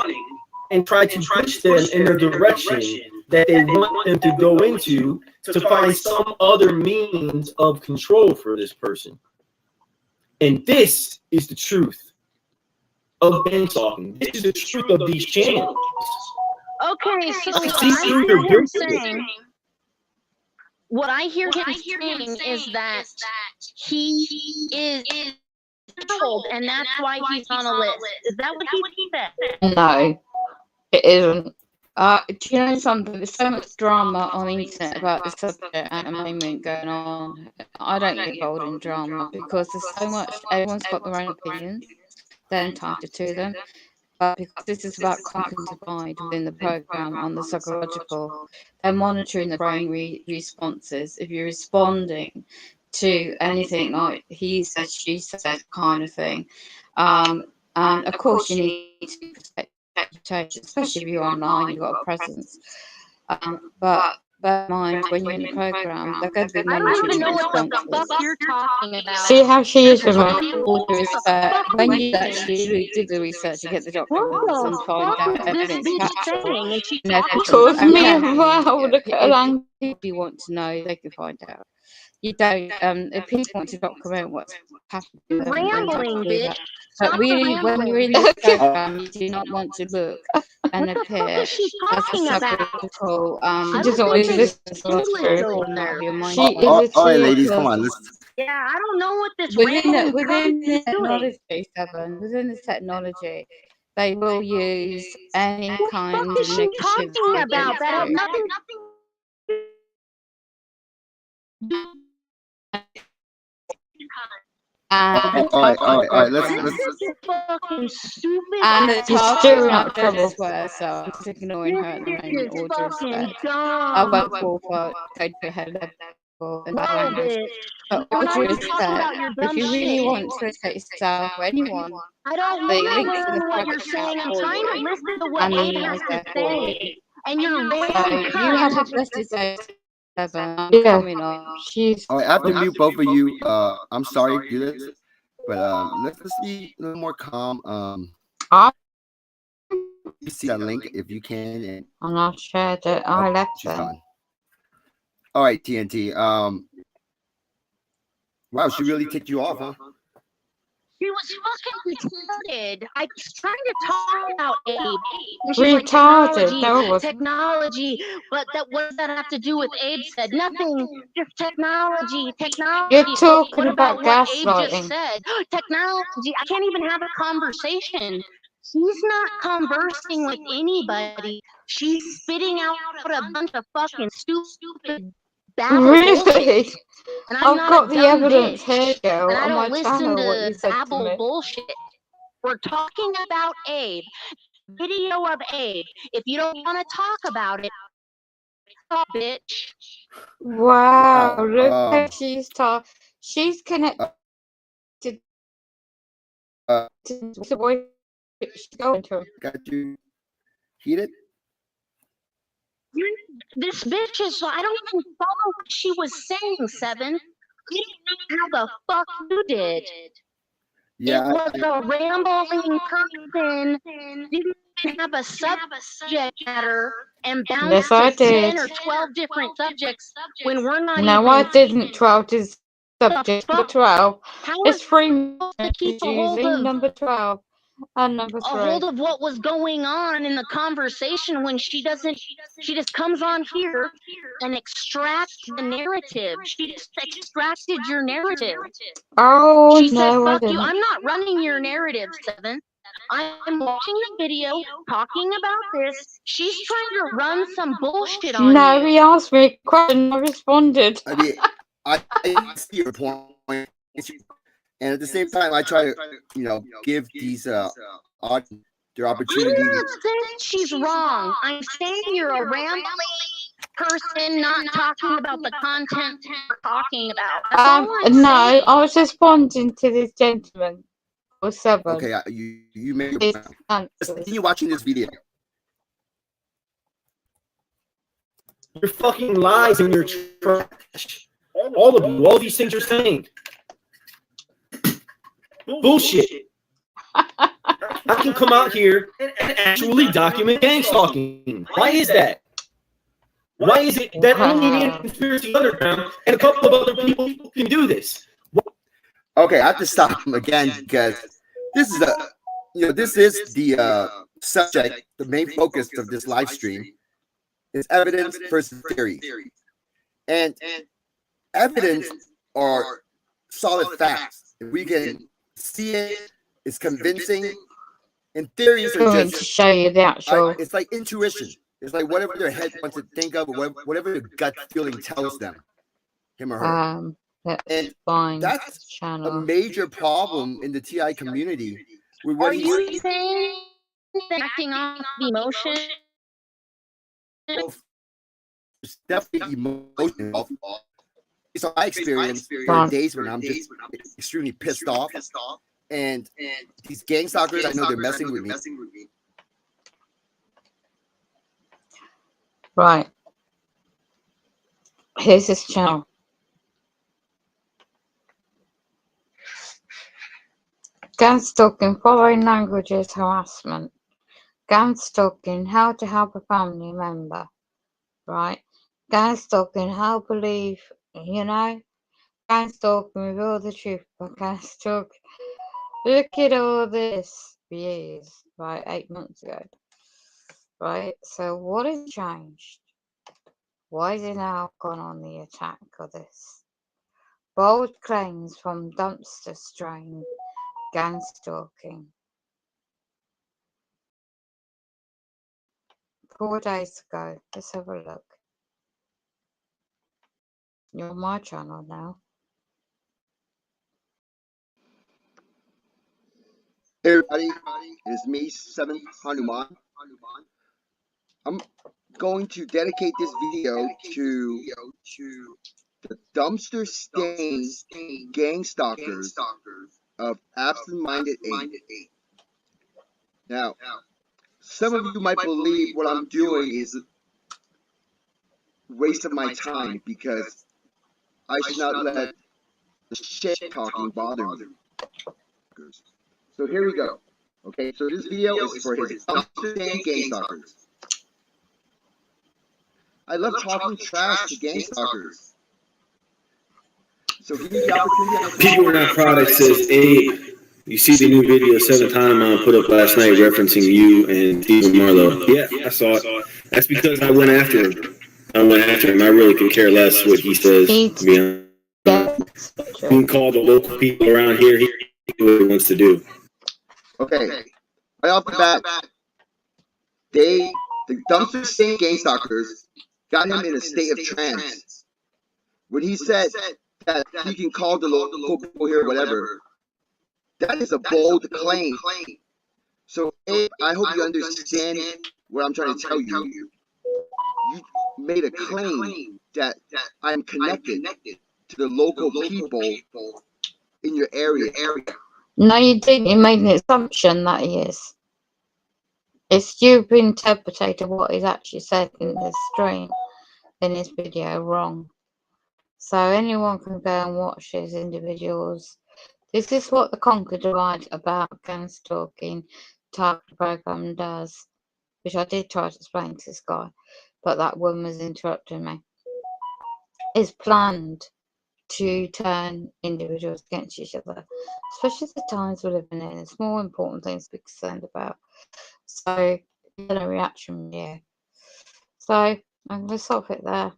S13: and tried to push them in the direction that they want them to go into to find some other means of control for this person. And this is the truth of Ben talking. This is the truth of these channels.
S11: Okay, so
S13: I
S11: what
S13: see
S11: I
S13: through
S11: hear
S13: your
S11: him
S13: business.
S11: saying, what I hear him saying is that he is controlled, and that's why he's on a list. Is that what he said?
S14: No, it isn't. Do you know something? There's so much drama on the internet about this subject at the moment going on. I don't get involved in drama because there's so much. Everyone's got their own opinions. They're entitled to them. But because this is about conquer and divide within the program on the psychological, they're monitoring the brain responses. If you're responding to anything like he said, she said kind of thing, and of course you need to be protected, especially if you're online, you've got a presence. But bear in mind, when you're in the program, they're going to be
S11: I don't
S14: monitoring
S11: even know
S14: the
S11: what the
S14: responses.
S11: fuck you're talking about.
S14: See how she is with my all due
S11: What the
S14: respect.
S11: fuck
S14: When
S11: is
S14: you
S11: this?
S14: actually do the research and get the
S11: What
S14: documents and
S11: the
S14: find
S11: fuck
S14: out
S11: is this
S14: evidence
S11: bitch
S14: factual
S11: saying? Is she
S14: and
S11: talking
S14: evidence,
S11: to
S14: okay,
S11: me?
S14: well, look at Alan. If you want to know, they can find out. You don't. If people want to document what's happened to them, then you have to
S11: Rambling,
S14: do
S11: bitch.
S14: that.
S11: Stop
S14: But
S11: the
S14: really, when you're in
S11: rambling.
S14: this program, you do not want to look and
S11: What the fuck
S14: appear
S11: is she
S14: as a
S11: talking about?
S14: psychological.
S11: I
S14: Just
S11: don't think
S14: always
S11: there's
S14: listen to
S11: English
S14: truth
S11: going
S14: and not
S11: there.
S14: your mind.
S12: All
S14: She is a
S12: right,
S14: true
S12: ladies, come on.
S14: person.
S12: Let's.
S11: Yeah, I don't know what this
S14: Within
S11: rambling
S14: the
S11: cunt is doing.
S14: technology, Seven, within the technology, they will use any
S11: What the
S14: kind
S11: fuck
S14: of
S11: is she
S14: negativity
S11: talking about?
S14: against
S11: That has
S14: you.
S11: nothing.
S14: And the
S12: All right,
S14: targeting
S12: all right. Let's.
S14: program.
S11: This is fucking stupid.
S14: And the
S11: as
S14: target
S11: fuck.
S14: is not trouble square, so I'm just ignoring her at the
S11: This
S14: moment,
S11: is
S14: all due
S11: fucking
S14: respect. I
S11: dumb.
S14: won't fall for go to her level and
S11: Whoa,
S14: awareness.
S11: bitch.
S14: But
S11: We're
S14: all
S11: not
S14: due
S11: even talking
S14: respect,
S11: about your
S14: if
S11: dumb
S14: you really
S11: shit.
S14: want to protect yourself or anyone,
S11: I don't
S14: the
S11: want to
S14: links in the
S11: learn what you're
S14: private chat
S11: saying. I'm
S14: for
S11: trying to
S14: you
S11: listen to what
S14: and the
S11: Abe has
S14: emails
S11: to
S14: there for you.
S11: say. And you're
S14: So
S11: rambling
S14: you have a
S11: cunt.
S14: blessed day, Seven. I'm
S2: Yeah,
S14: coming on.
S2: she's
S12: All right, I have to mute both of you. I'm sorry to do this, but let's be a little more calm.
S2: I
S12: You see that link if you can, and
S2: and I shared it. I left
S12: she's
S2: them.
S12: gone. All right, TNT. Wow, she really kicked you off, huh?
S11: She was fucking retarded. I was trying to talk about Abe. And she's like,
S2: Retarded. No, it wasn't.
S11: technology. But what does that have to do with Abe said? Nothing. Just technology.
S2: You're
S11: But
S2: talking
S11: what
S2: about
S11: what Abe just
S2: gaslighting.
S11: said? Technology. I can't even have a conversation. She's not conversing with anybody. She's spitting out a bunch of fucking stupid babble bullshit.
S2: Really?
S11: And I'm
S2: I've
S11: not
S2: got
S11: a
S2: the
S11: dumb
S2: evidence
S11: bitch.
S2: here, girl,
S11: And I
S2: on my
S11: don't listen
S2: channel, what you
S11: to
S2: said to
S11: babble
S2: me.
S11: bullshit. We're talking about Abe. Video of Abe. If you don't want to talk about it, stop, bitch.
S2: Wow,
S12: Wow.
S2: look how she's connected to the boy she's going to.
S12: Got you heated?
S11: This bitch is. I don't even follow what she was saying, Seven. I don't know how the fuck you did.
S12: Yeah.
S11: It was a rambling person. Didn't even have a subject matter and
S2: Yes,
S11: bounced
S2: I
S11: to 10
S2: did.
S11: or 12 different subjects when we're not
S2: No,
S11: even.
S2: I didn't. 12 is subject number 12.
S11: How
S2: It's
S11: is
S2: 3
S11: supposed to
S2: minutes
S11: keep a hold
S2: using
S11: of
S2: number 12 and number 3.
S11: what was going on in the conversation when she just comes on here and extracts the narrative. She just extracted your narrative.
S2: Oh,
S11: She said,
S2: no, I
S11: fuck you.
S2: didn't.
S11: I'm not running your narrative, Seven. I'm watching the video, talking about this. She's trying to run some bullshit on
S2: No,
S11: you.
S2: he asked me a question, I responded.
S12: I mean, I see your point, and at the same time, I try to, give these audience their
S11: I'm
S12: opportunity.
S11: not saying she's wrong. I'm saying you're a rambling person, not talking about the content we're talking about. That's all I'm
S14: No,
S11: saying.
S14: I was responding to this gentleman. Or 7.
S12: Okay, you made your
S14: His
S12: point. Let's
S14: answers.
S12: continue watching this video.
S13: Your fucking lies and your trash. All of you, all these things you're saying. Bullshit. I can come out here and actually document gang stalking. Why is that? Why is it that only the Conspiracy Underground and a couple of other people can do this?
S12: Okay, I have to stop him again because this is the subject, the main focus of this live stream is evidence versus theory, and evidence are solid facts. If we can see it, it's convincing, and theories are
S14: Going to
S12: just
S14: show you the actual.
S12: it's like intuition. It's like whatever their head wants to think of, or whatever their gut feeling tells them, him or her.
S14: Let's
S12: And
S14: find
S12: that's
S14: the channel.
S12: a major problem in the TI community. With
S11: Are
S12: what
S11: you saying that acting off the emotion?
S12: There's definitely emotion involved. So I experience there are days when I'm just extremely pissed off, and these gang stalkers, I know they're messing with me.
S14: Right. Here's his channel. Gang stalking, foreign languages harassment. Gang stalking, how to help a family member. Right? Gang stalking, how to believe, Gang stalking, reveal the truth. But gang stalking, look at all this views. Right? 8 months ago. Right? So what has changed? Why is it now gone on the attack of this? Bold claims from dumpster strain. Gang stalking. 4 days ago. Let's have a look. You're on my channel now.
S12: Hey everybody, it's me, 7th Hanuman. I'm going to dedicate this video to the dumpster stain gang stalkers of absent-minded 8. Now, some of you might believe what I'm doing is a waste of my time because I should not let the shit talking bother me. So here we go. Okay, so this video is for his dumpster stain gang stalkers. I love talking trash to gang stalkers. So give me the opportunity.
S13: People are not product says, Abe, you see the new video 7th Hanuman put up last night referencing you and Stephen Marlowe. Yeah, I saw it. That's because I went after him. I really could care less what he says, to be honest. He can call the local people around here. He can do what he wants to do.
S12: Okay. Right off the bat, the dumpster stain gang stalkers got him in a state of trance. When he said that he can call the local people here, whatever, that is a bold claim. So, Abe, I hope you understand what I'm trying to tell you. You made a claim that I'm connected to the local people in your area.
S14: No, you didn't. You made an assumption that he is. It's you've interpreted what he's actually said in the stream, in this video, wrong. So anyone can go and watch his individuals. This is what the Conquer Divide about gang stalking target program does, which I did try to explain to this guy, but that woman was interrupting me. It's planned to turn individuals against each other, especially the times we're living in. It's more important things to be concerned about. So, no reaction here. So, I'm going to stop it there.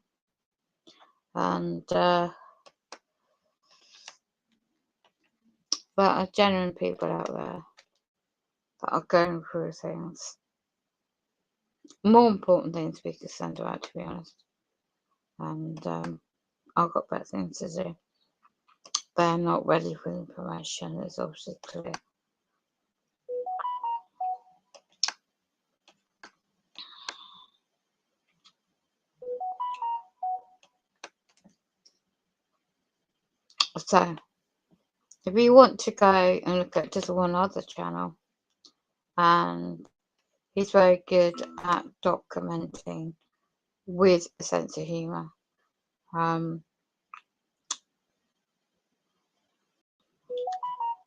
S14: And, there are genuine people out there that are going through things. More important things to be concerned about, to be honest. And, I've got better things to do. They're not ready for information, it's obviously clear. So, if you want to go and look at just one other channel, and he's very good at documenting with a sense of humour.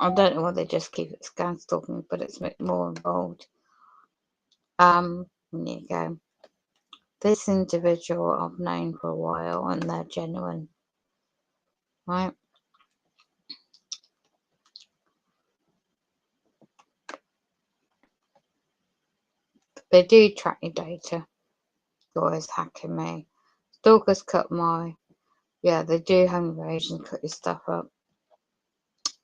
S14: I don't know why they just keep it scan stalking, but it's more involved. There you go. This individual I've known for a while, and they're genuine, right? They do track your data. They're always hacking me. Stalkers cut my... Yeah, they do home invasion and cut your stuff up.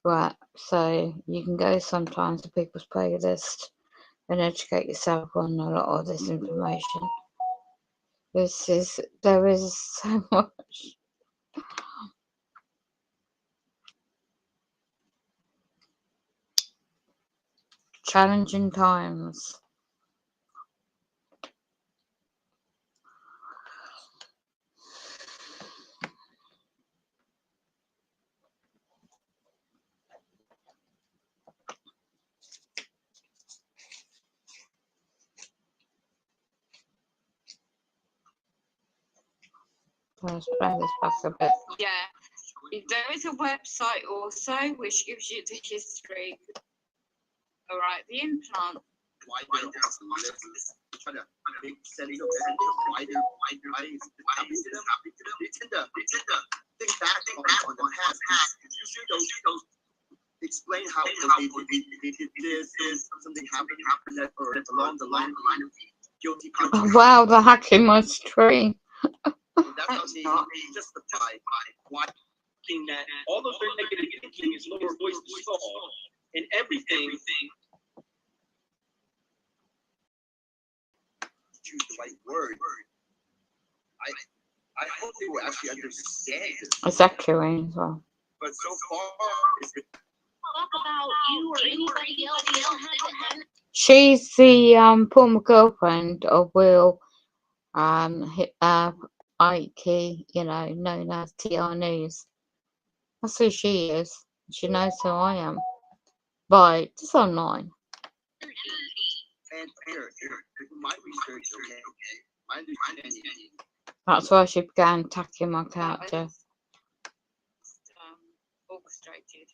S14: Right, so you can go sometimes to people's playlist and educate yourself on a lot of this information. There is so much. Challenging times. Let's bring this back a bit. Yeah, there is a website also which gives you the history. All right, the implant.
S12: Why they're trying to make sense of everything, why is happening to them. They tend to think back on the past. Usually those explain how they did this, something happened that, or along the line of guilty conscience.
S14: Oh, wow, they're hacking my stream.
S12: That's how they justify why
S13: That all of their negative thinking is lower voice to solve, and everything
S12: choose the right word. I hope they will actually understand it.
S14: It's echoing as well.
S12: But so far, it's been
S11: About you or anybody else.
S14: She's the former girlfriend of Will, Ike, known as TR News. That's who she is. She knows who I am. Right, just online.
S12: and here, my research, okay, my understanding.
S14: That's why she began attacking my character. Orchestrated.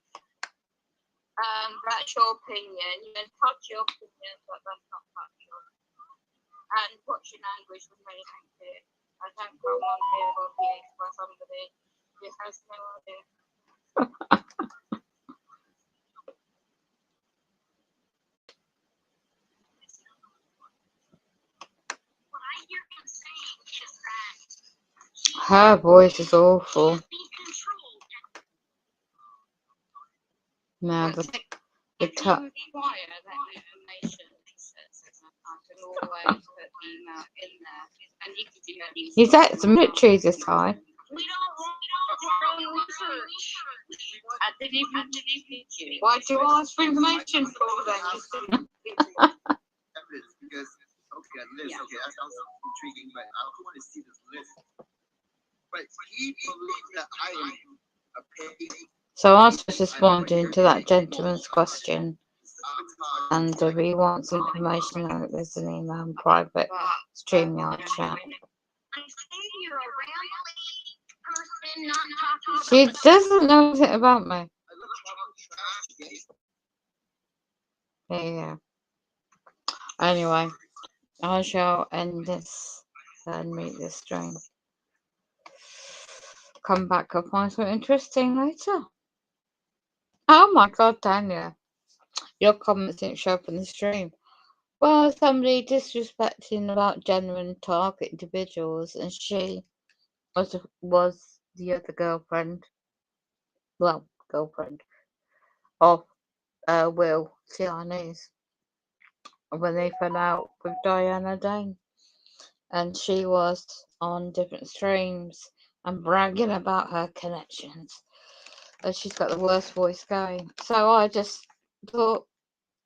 S14: That's your opinion. You can touch your opinion, but that's not factual. And what's your language was made clear. I don't come on here or be by somebody who has no idea. Her voice is awful. Now the cut. He's at the military this time. Why do you ask for information for all that?
S12: Because okay, list. Okay, that sounds intriguing, but I also want to see this list. But he believes that I am a paid.
S14: So I was just responding to that gentleman's question, and if he wants information, there's an email and private StreamYard chat. She doesn't know anything about me. Yeah. Anyway, I shall end this and meet this stream. Come back, I'll find something interesting later. Oh my god, Daniel. Your comments didn't show up on the stream. Well, somebody disrespecting about genuine target individuals, and she was the other girlfriend. Well, girlfriend of Will Tierney's when they fell out with Diana Dane, and she was on different streams and bragging about her connections. And she's got the worst voice going. So I just thought,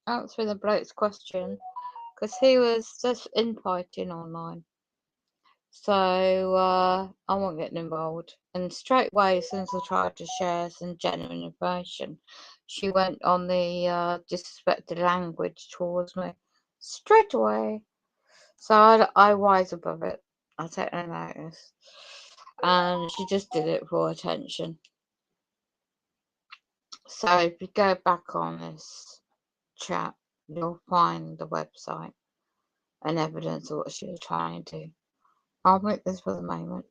S14: answering the bloke's question, because he was just infighting online. So I wasn't getting involved. And straight away, as soon as I tried to share some genuine information, she went on the disrespected language towards me straight away. So I rise above it. I take no notice. And she just did it for attention. So if you go back on this chat, you'll find the website and evidence of what she was trying to do. I'll make this for the moment.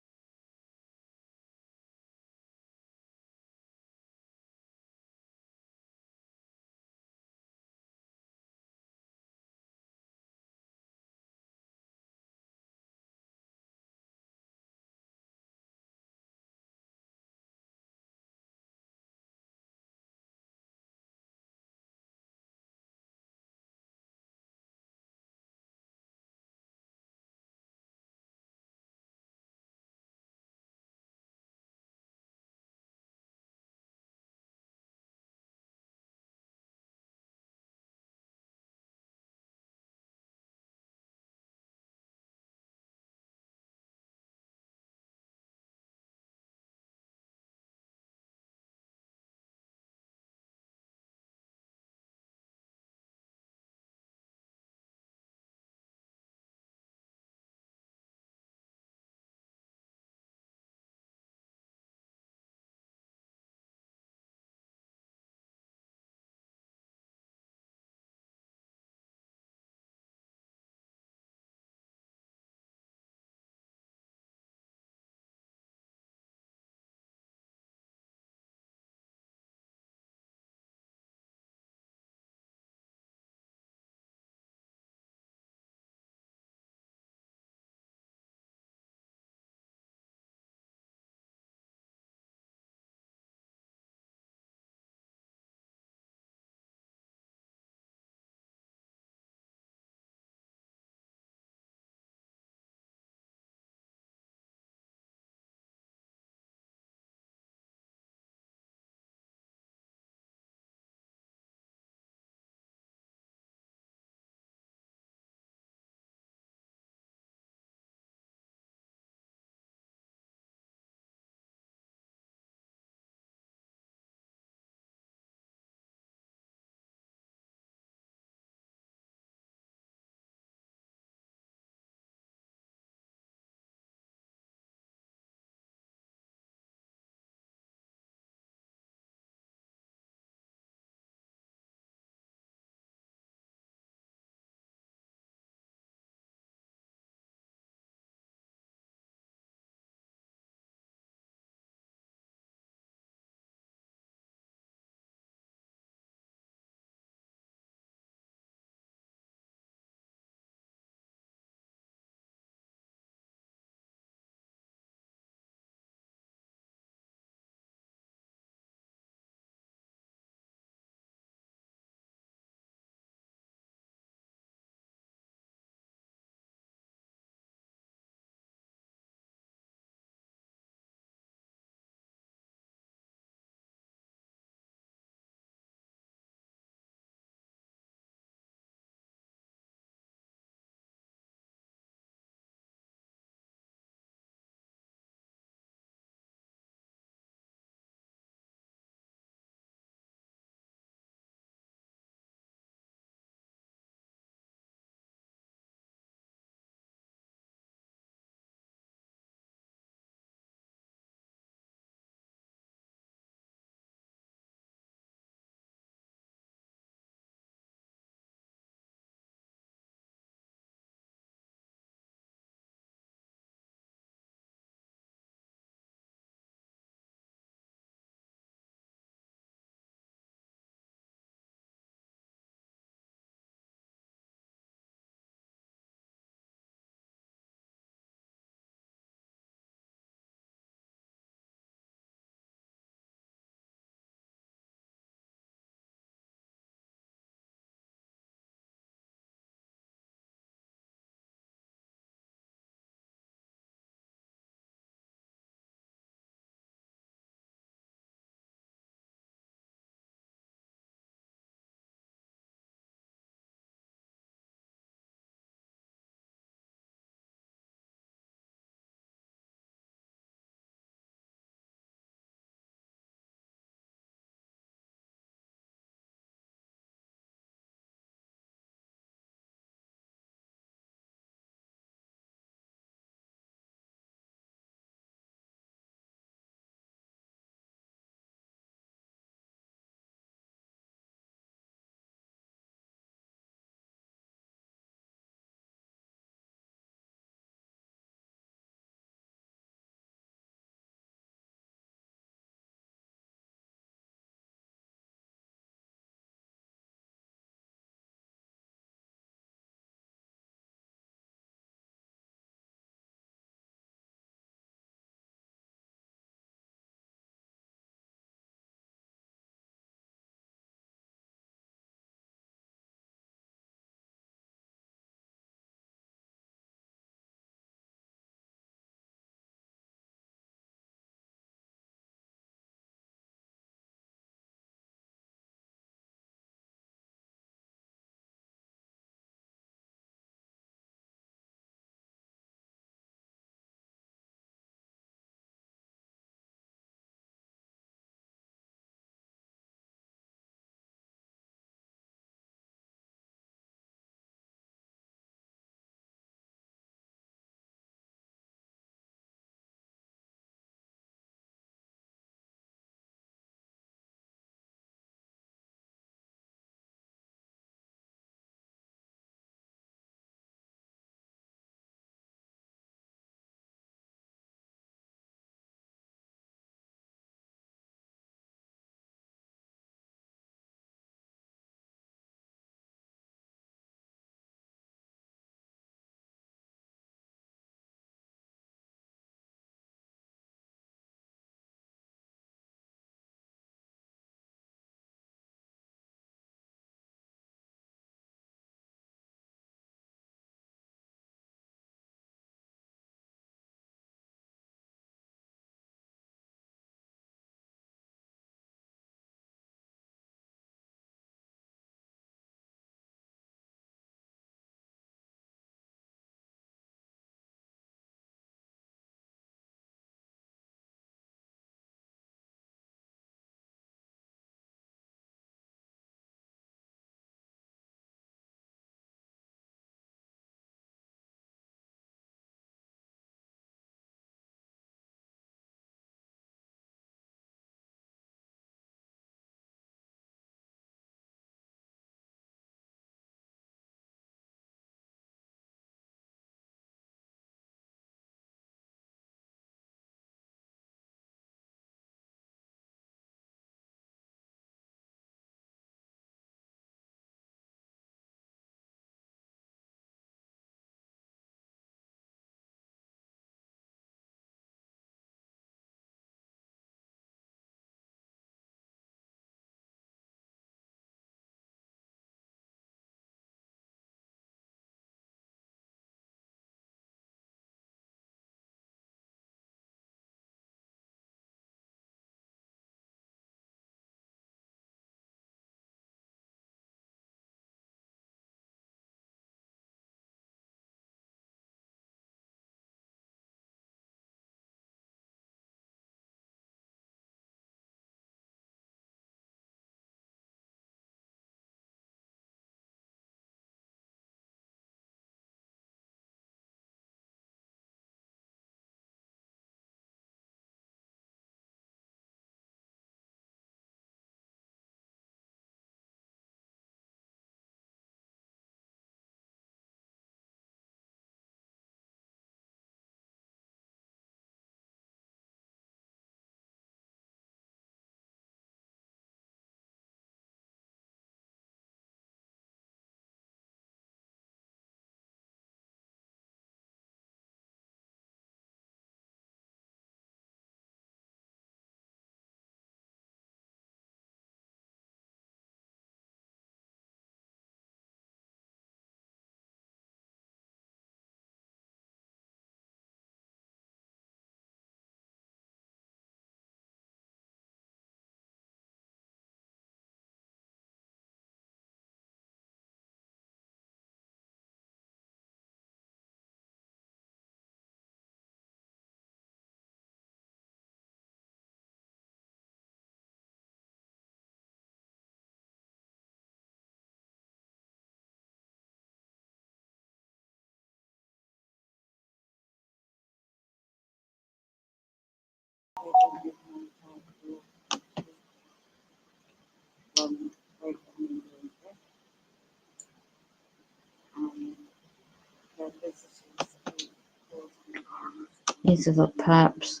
S14: These are the perps.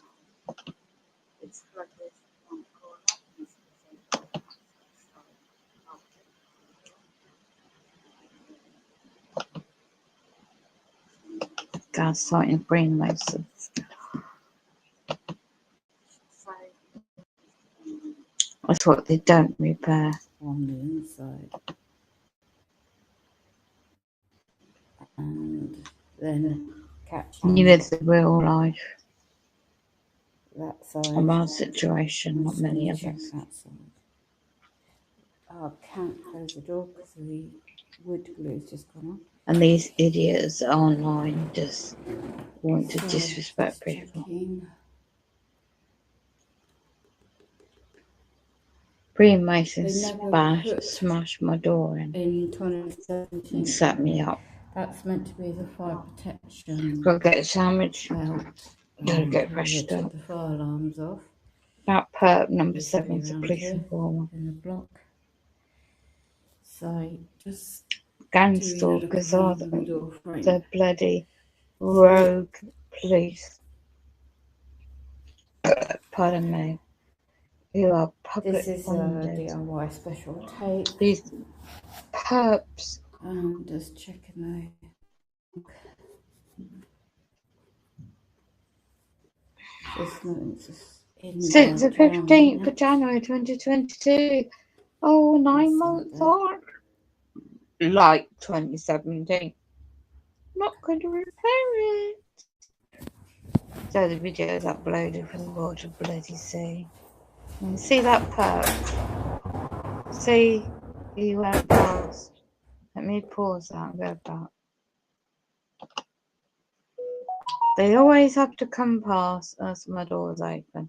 S14: Gaslighting brain most. That's what they don't repair.
S15: On the inside. And then catch
S14: You live the real life.
S15: that side.
S14: On our situation, not many others.
S15: That side. I can't close the door because the wood glue's just gone off.
S14: And these idiots online just want to disrespect people. Freemason smashed my door in
S15: 2017.
S14: And set me up.
S15: That's meant to be the fire protection.
S14: Gotta get sandwich.
S15: Belt.
S14: Gotta get brushed
S15: took
S14: up.
S15: the fire alarms off.
S14: That perp number 7 is a police informer.
S15: In the block. So just
S14: Gang stalkers are the bloody rogue police. Pardon me. Who are public
S15: this is
S14: funded.
S15: DIY special tape.
S14: These perps.
S15: And just checking the
S14: Since the 15th of January 2022. Oh, 9 months on. Like 2017. Not going to repair it. So the video is uploaded for the world to bloody see. And see that perp? See, he went past. Let me pause that and go back. They always have to come past as my door's open.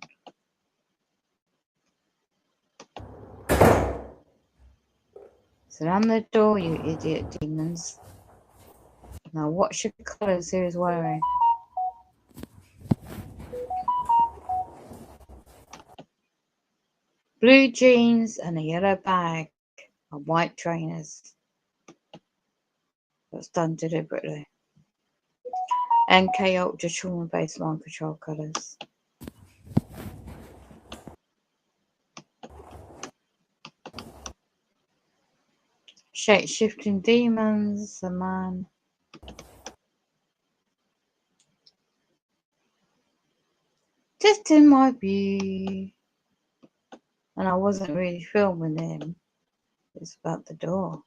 S14: Slam the door, you idiot demons. Now watch your colours who's wearing. Blue jeans and a yellow bag and white trainers. That's done deliberately. NK Ultra Trauma Based Mind Control colours. Shape shifting demons, a man. Just in my view. And I wasn't really filming him. It's about the door.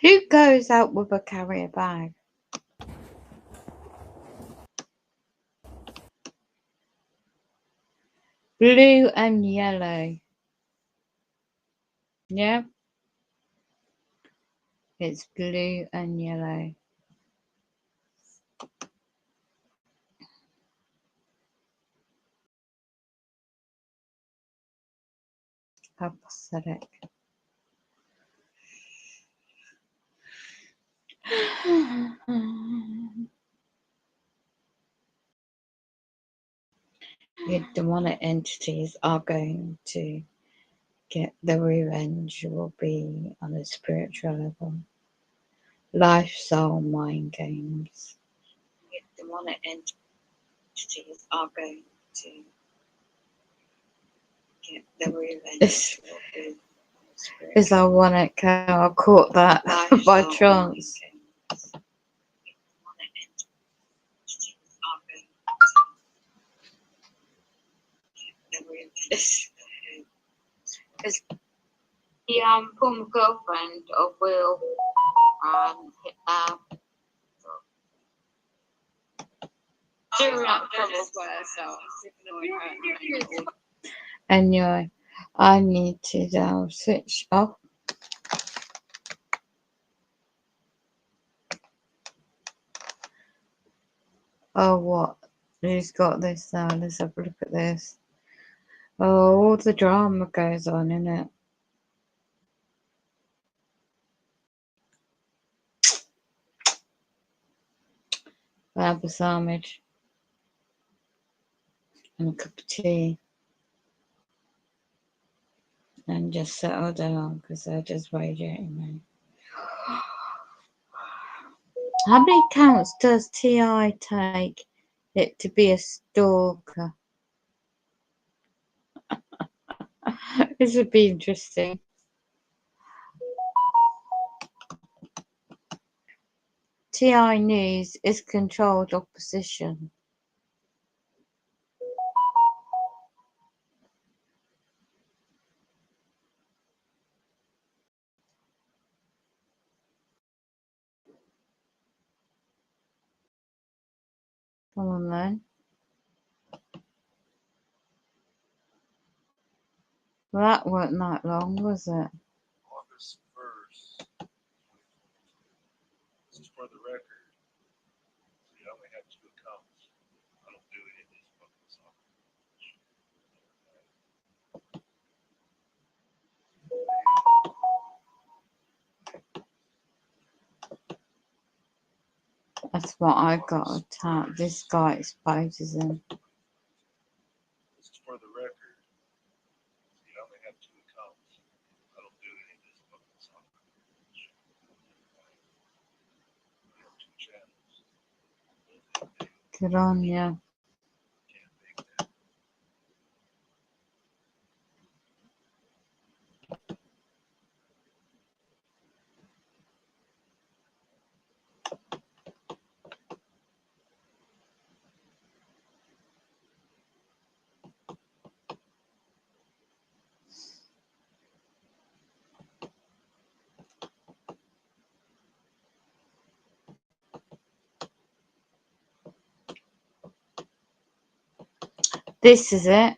S14: Who goes out with a carrier bag? Blue and yellow. Yeah? It's blue and yellow. How pathetic. Your demonic entities are going to get the revenge will be on a spiritual level. Life, soul, mind games. Your demonic entities are going to get the revenge. It's ironic how I caught that by chance. the former girlfriend of Will hit doing up trouble for herself, ignoring her. Anyway, I need to now switch off. Oh, what? Who's got this now? Let's have a look at this. Oh, all the drama goes on in it. Have a sandwich and a cup of tea and just settle down because they're just radiating me. How many counts does T.I. take it to be a stalker? This would be interesting. T.I. News is controlled opposition. Come on then. Well, that wasn't that long, was it?
S6: August 1st. This is for the record. See, I only have 2 accounts. I don't do any of this fucking stuff.
S14: That's what I got attacked. This guy exposes him.
S6: This is for the record. See, I only have 2 accounts. I don't do any of this fucking stuff. I have 2 channels.
S14: Good on you. This is it.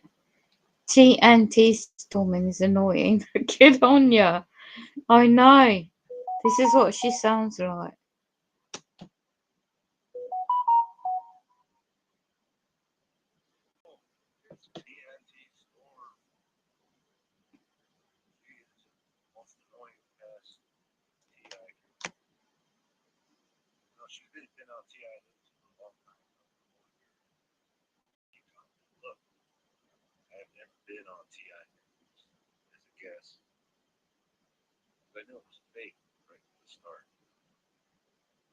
S14: TNT storming is annoying. Good on ya. I know. This is what she sounds like.
S6: She's been on TI News for a long time. Look, I have never been on TI News as a guest. I knew it was fake right from the start.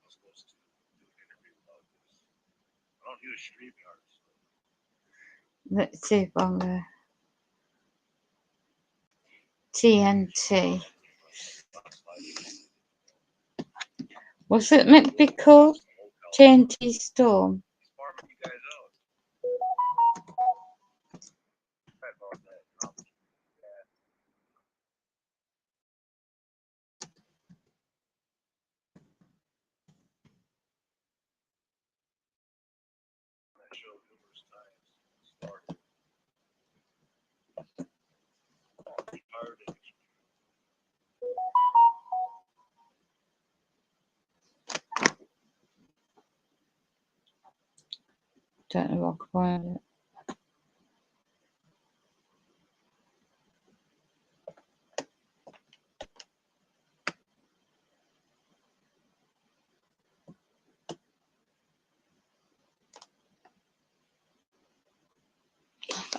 S6: I was supposed to do an interview about this. I don't use StreamYard.
S14: Let's see if I'm there. TNT. What's it meant to be called? TNT Storm. Don't know what I can find it.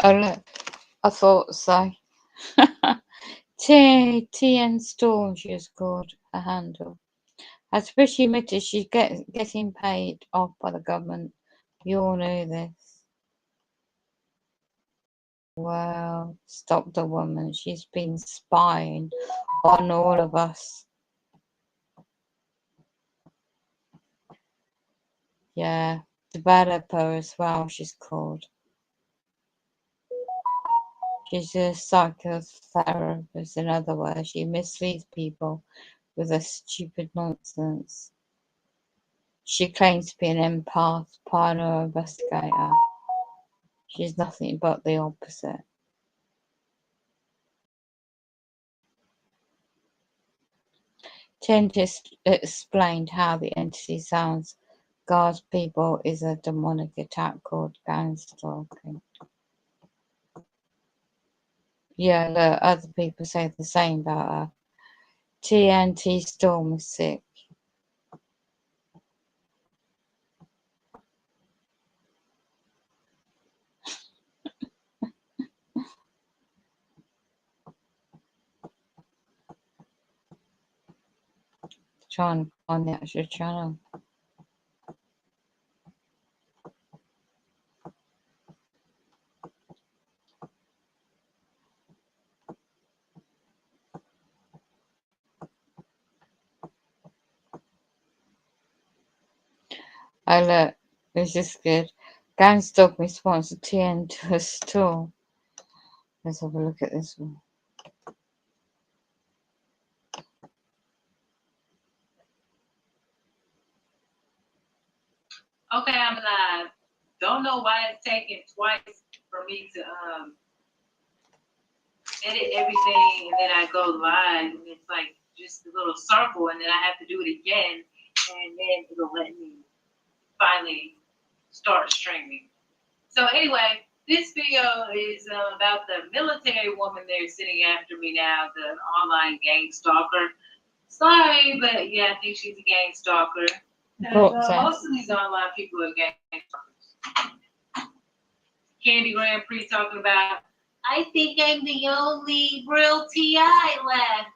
S14: Oh look, I thought so. TN Storm, she is called a handle. As Fishy admitted, she's getting paid off by the government. You all knew this. Well, stop the woman. She's been spying on all of us. Yeah, developer as well, she's called. She's a psychotherapist. In other words, she misleads people with her stupid nonsense. She claims to be an empath, pioneer investigator. She's nothing but the opposite. Chen just explained how the entity sounds guards people is a demonic attack called gang stalking. Yeah, look, other people say the same about her. TNT Storm is sick. Trying to find the actual channel. Oh look, this is good. Gang stalking sponsor TN to a store. Let's have a look at this one.
S16: Okay, I'm live. Don't know why it's taking twice for me to edit everything, and then I go live, and it's like just a little circle, and then I have to do it again, and then it'll let me finally start streaming. So anyway, this video is about the military woman there sitting after me now, the online gang stalker. Sorry, but yeah, I think she's a gang stalker. Most of these online people are gang stalkers. Candy Grand Prix talking about, I think I'm the only real TI left.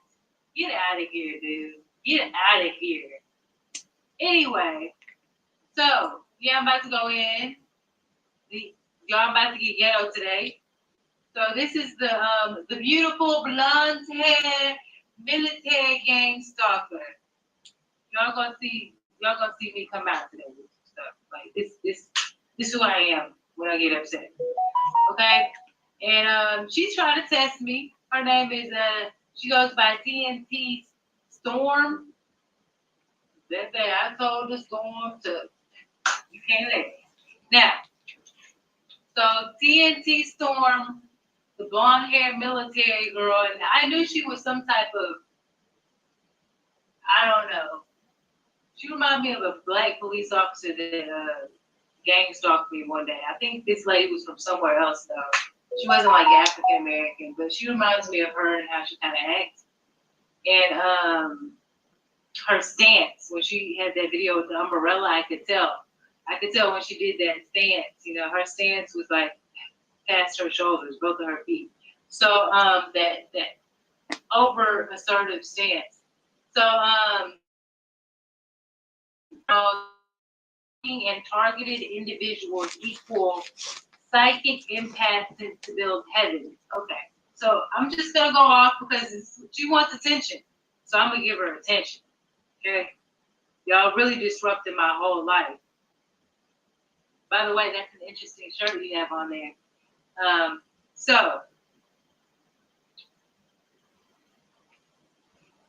S16: Get out of here, dude. Get out of here. Anyway, so yeah, I'm about to go in. Y'all about to get ghetto today. So this is the beautiful blonde hair military gang stalker. Y'all gonna see me come out today with stuff. Like this is who I am when I get upset. Okay? And she's trying to test me. Her name is she goes by TNT Storm. That day I told the Storm to you can't let me. Now, so TNT Storm, the blonde haired military girl, and I knew she was some type of, I don't know. She reminded me of a black police officer that gang stalked me one day. I think this lady was from somewhere else though. She wasn't like African American, but she reminds me of her and how she kind of acts. And her stance, when she had that video with the umbrella, I could tell when she did that stance, you know, her stance was like past her shoulders, both of her feet. So that over assertive stance. So and targeted individuals equal psychic empaths to build heavens. Okay, so I'm just gonna go off because she wants attention, so I'm gonna give her attention. Okay, y'all really disrupted my whole life. By the way, that's an interesting shirt you have on there. So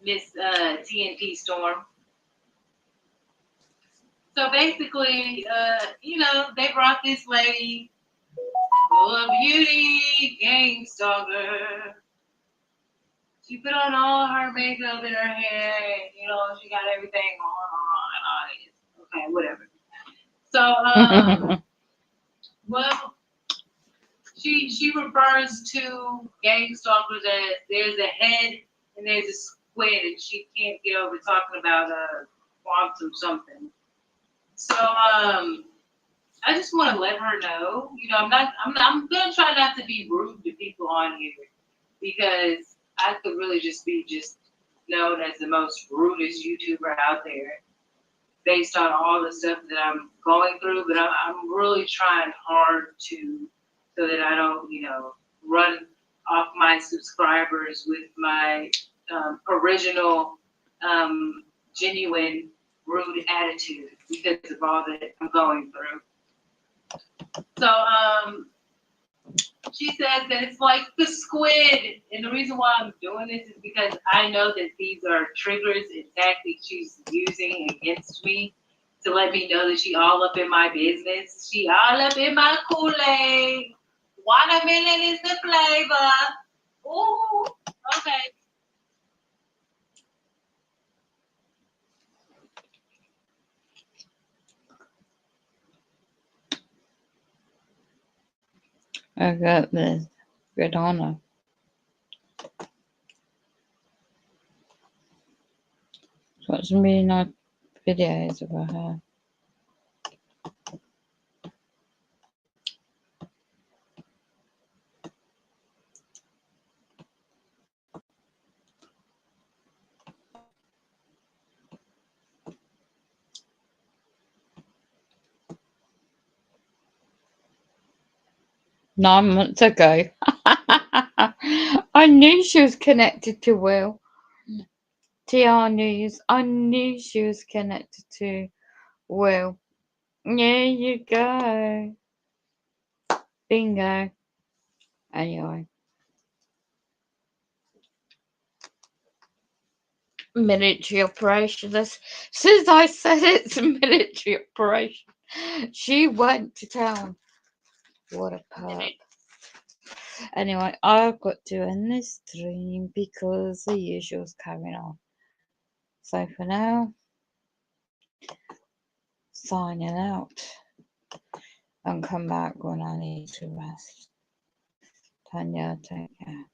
S16: Miss TNT Storm. So basically, you know, they brought this lady, a beauty gang stalker. She put on all her makeup in her hair, and, you know, she got everything on and all this. Okay, whatever. So, well, she refers to gang stalkers as there's a head and there's a squid, and she can't get over talking about quantum something. So I just want to let her know, you know, I'm gonna try not to be rude to people on here because I could really just be known as the most rudest YouTuber out there based on all the stuff that I'm going through. But I'm really trying hard so that I don't, you know, run off my subscribers with my original, genuine, rude attitude because of all that I'm going through. So She says that it's like the squid. And the reason why I'm doing this is because I know that these are triggers and tactics she's using against me to let me know that she all up in my business. She all up in my Kool-Aid. Watermelon is the flavor. Ooh, okay.
S14: I got this. Good honor. Watch some really nice videos about her. Nine months ago. I knew she was connected to Will. TR News. I knew she was connected to Will. There you go. Bingo. Anyway. Military operation. As soon as I said it's a military operation, she went to town. What a perp. Anyway, I've got to end this stream because the usual's coming on. So for now, signing out and come back when I need to rest. Tanya, take care.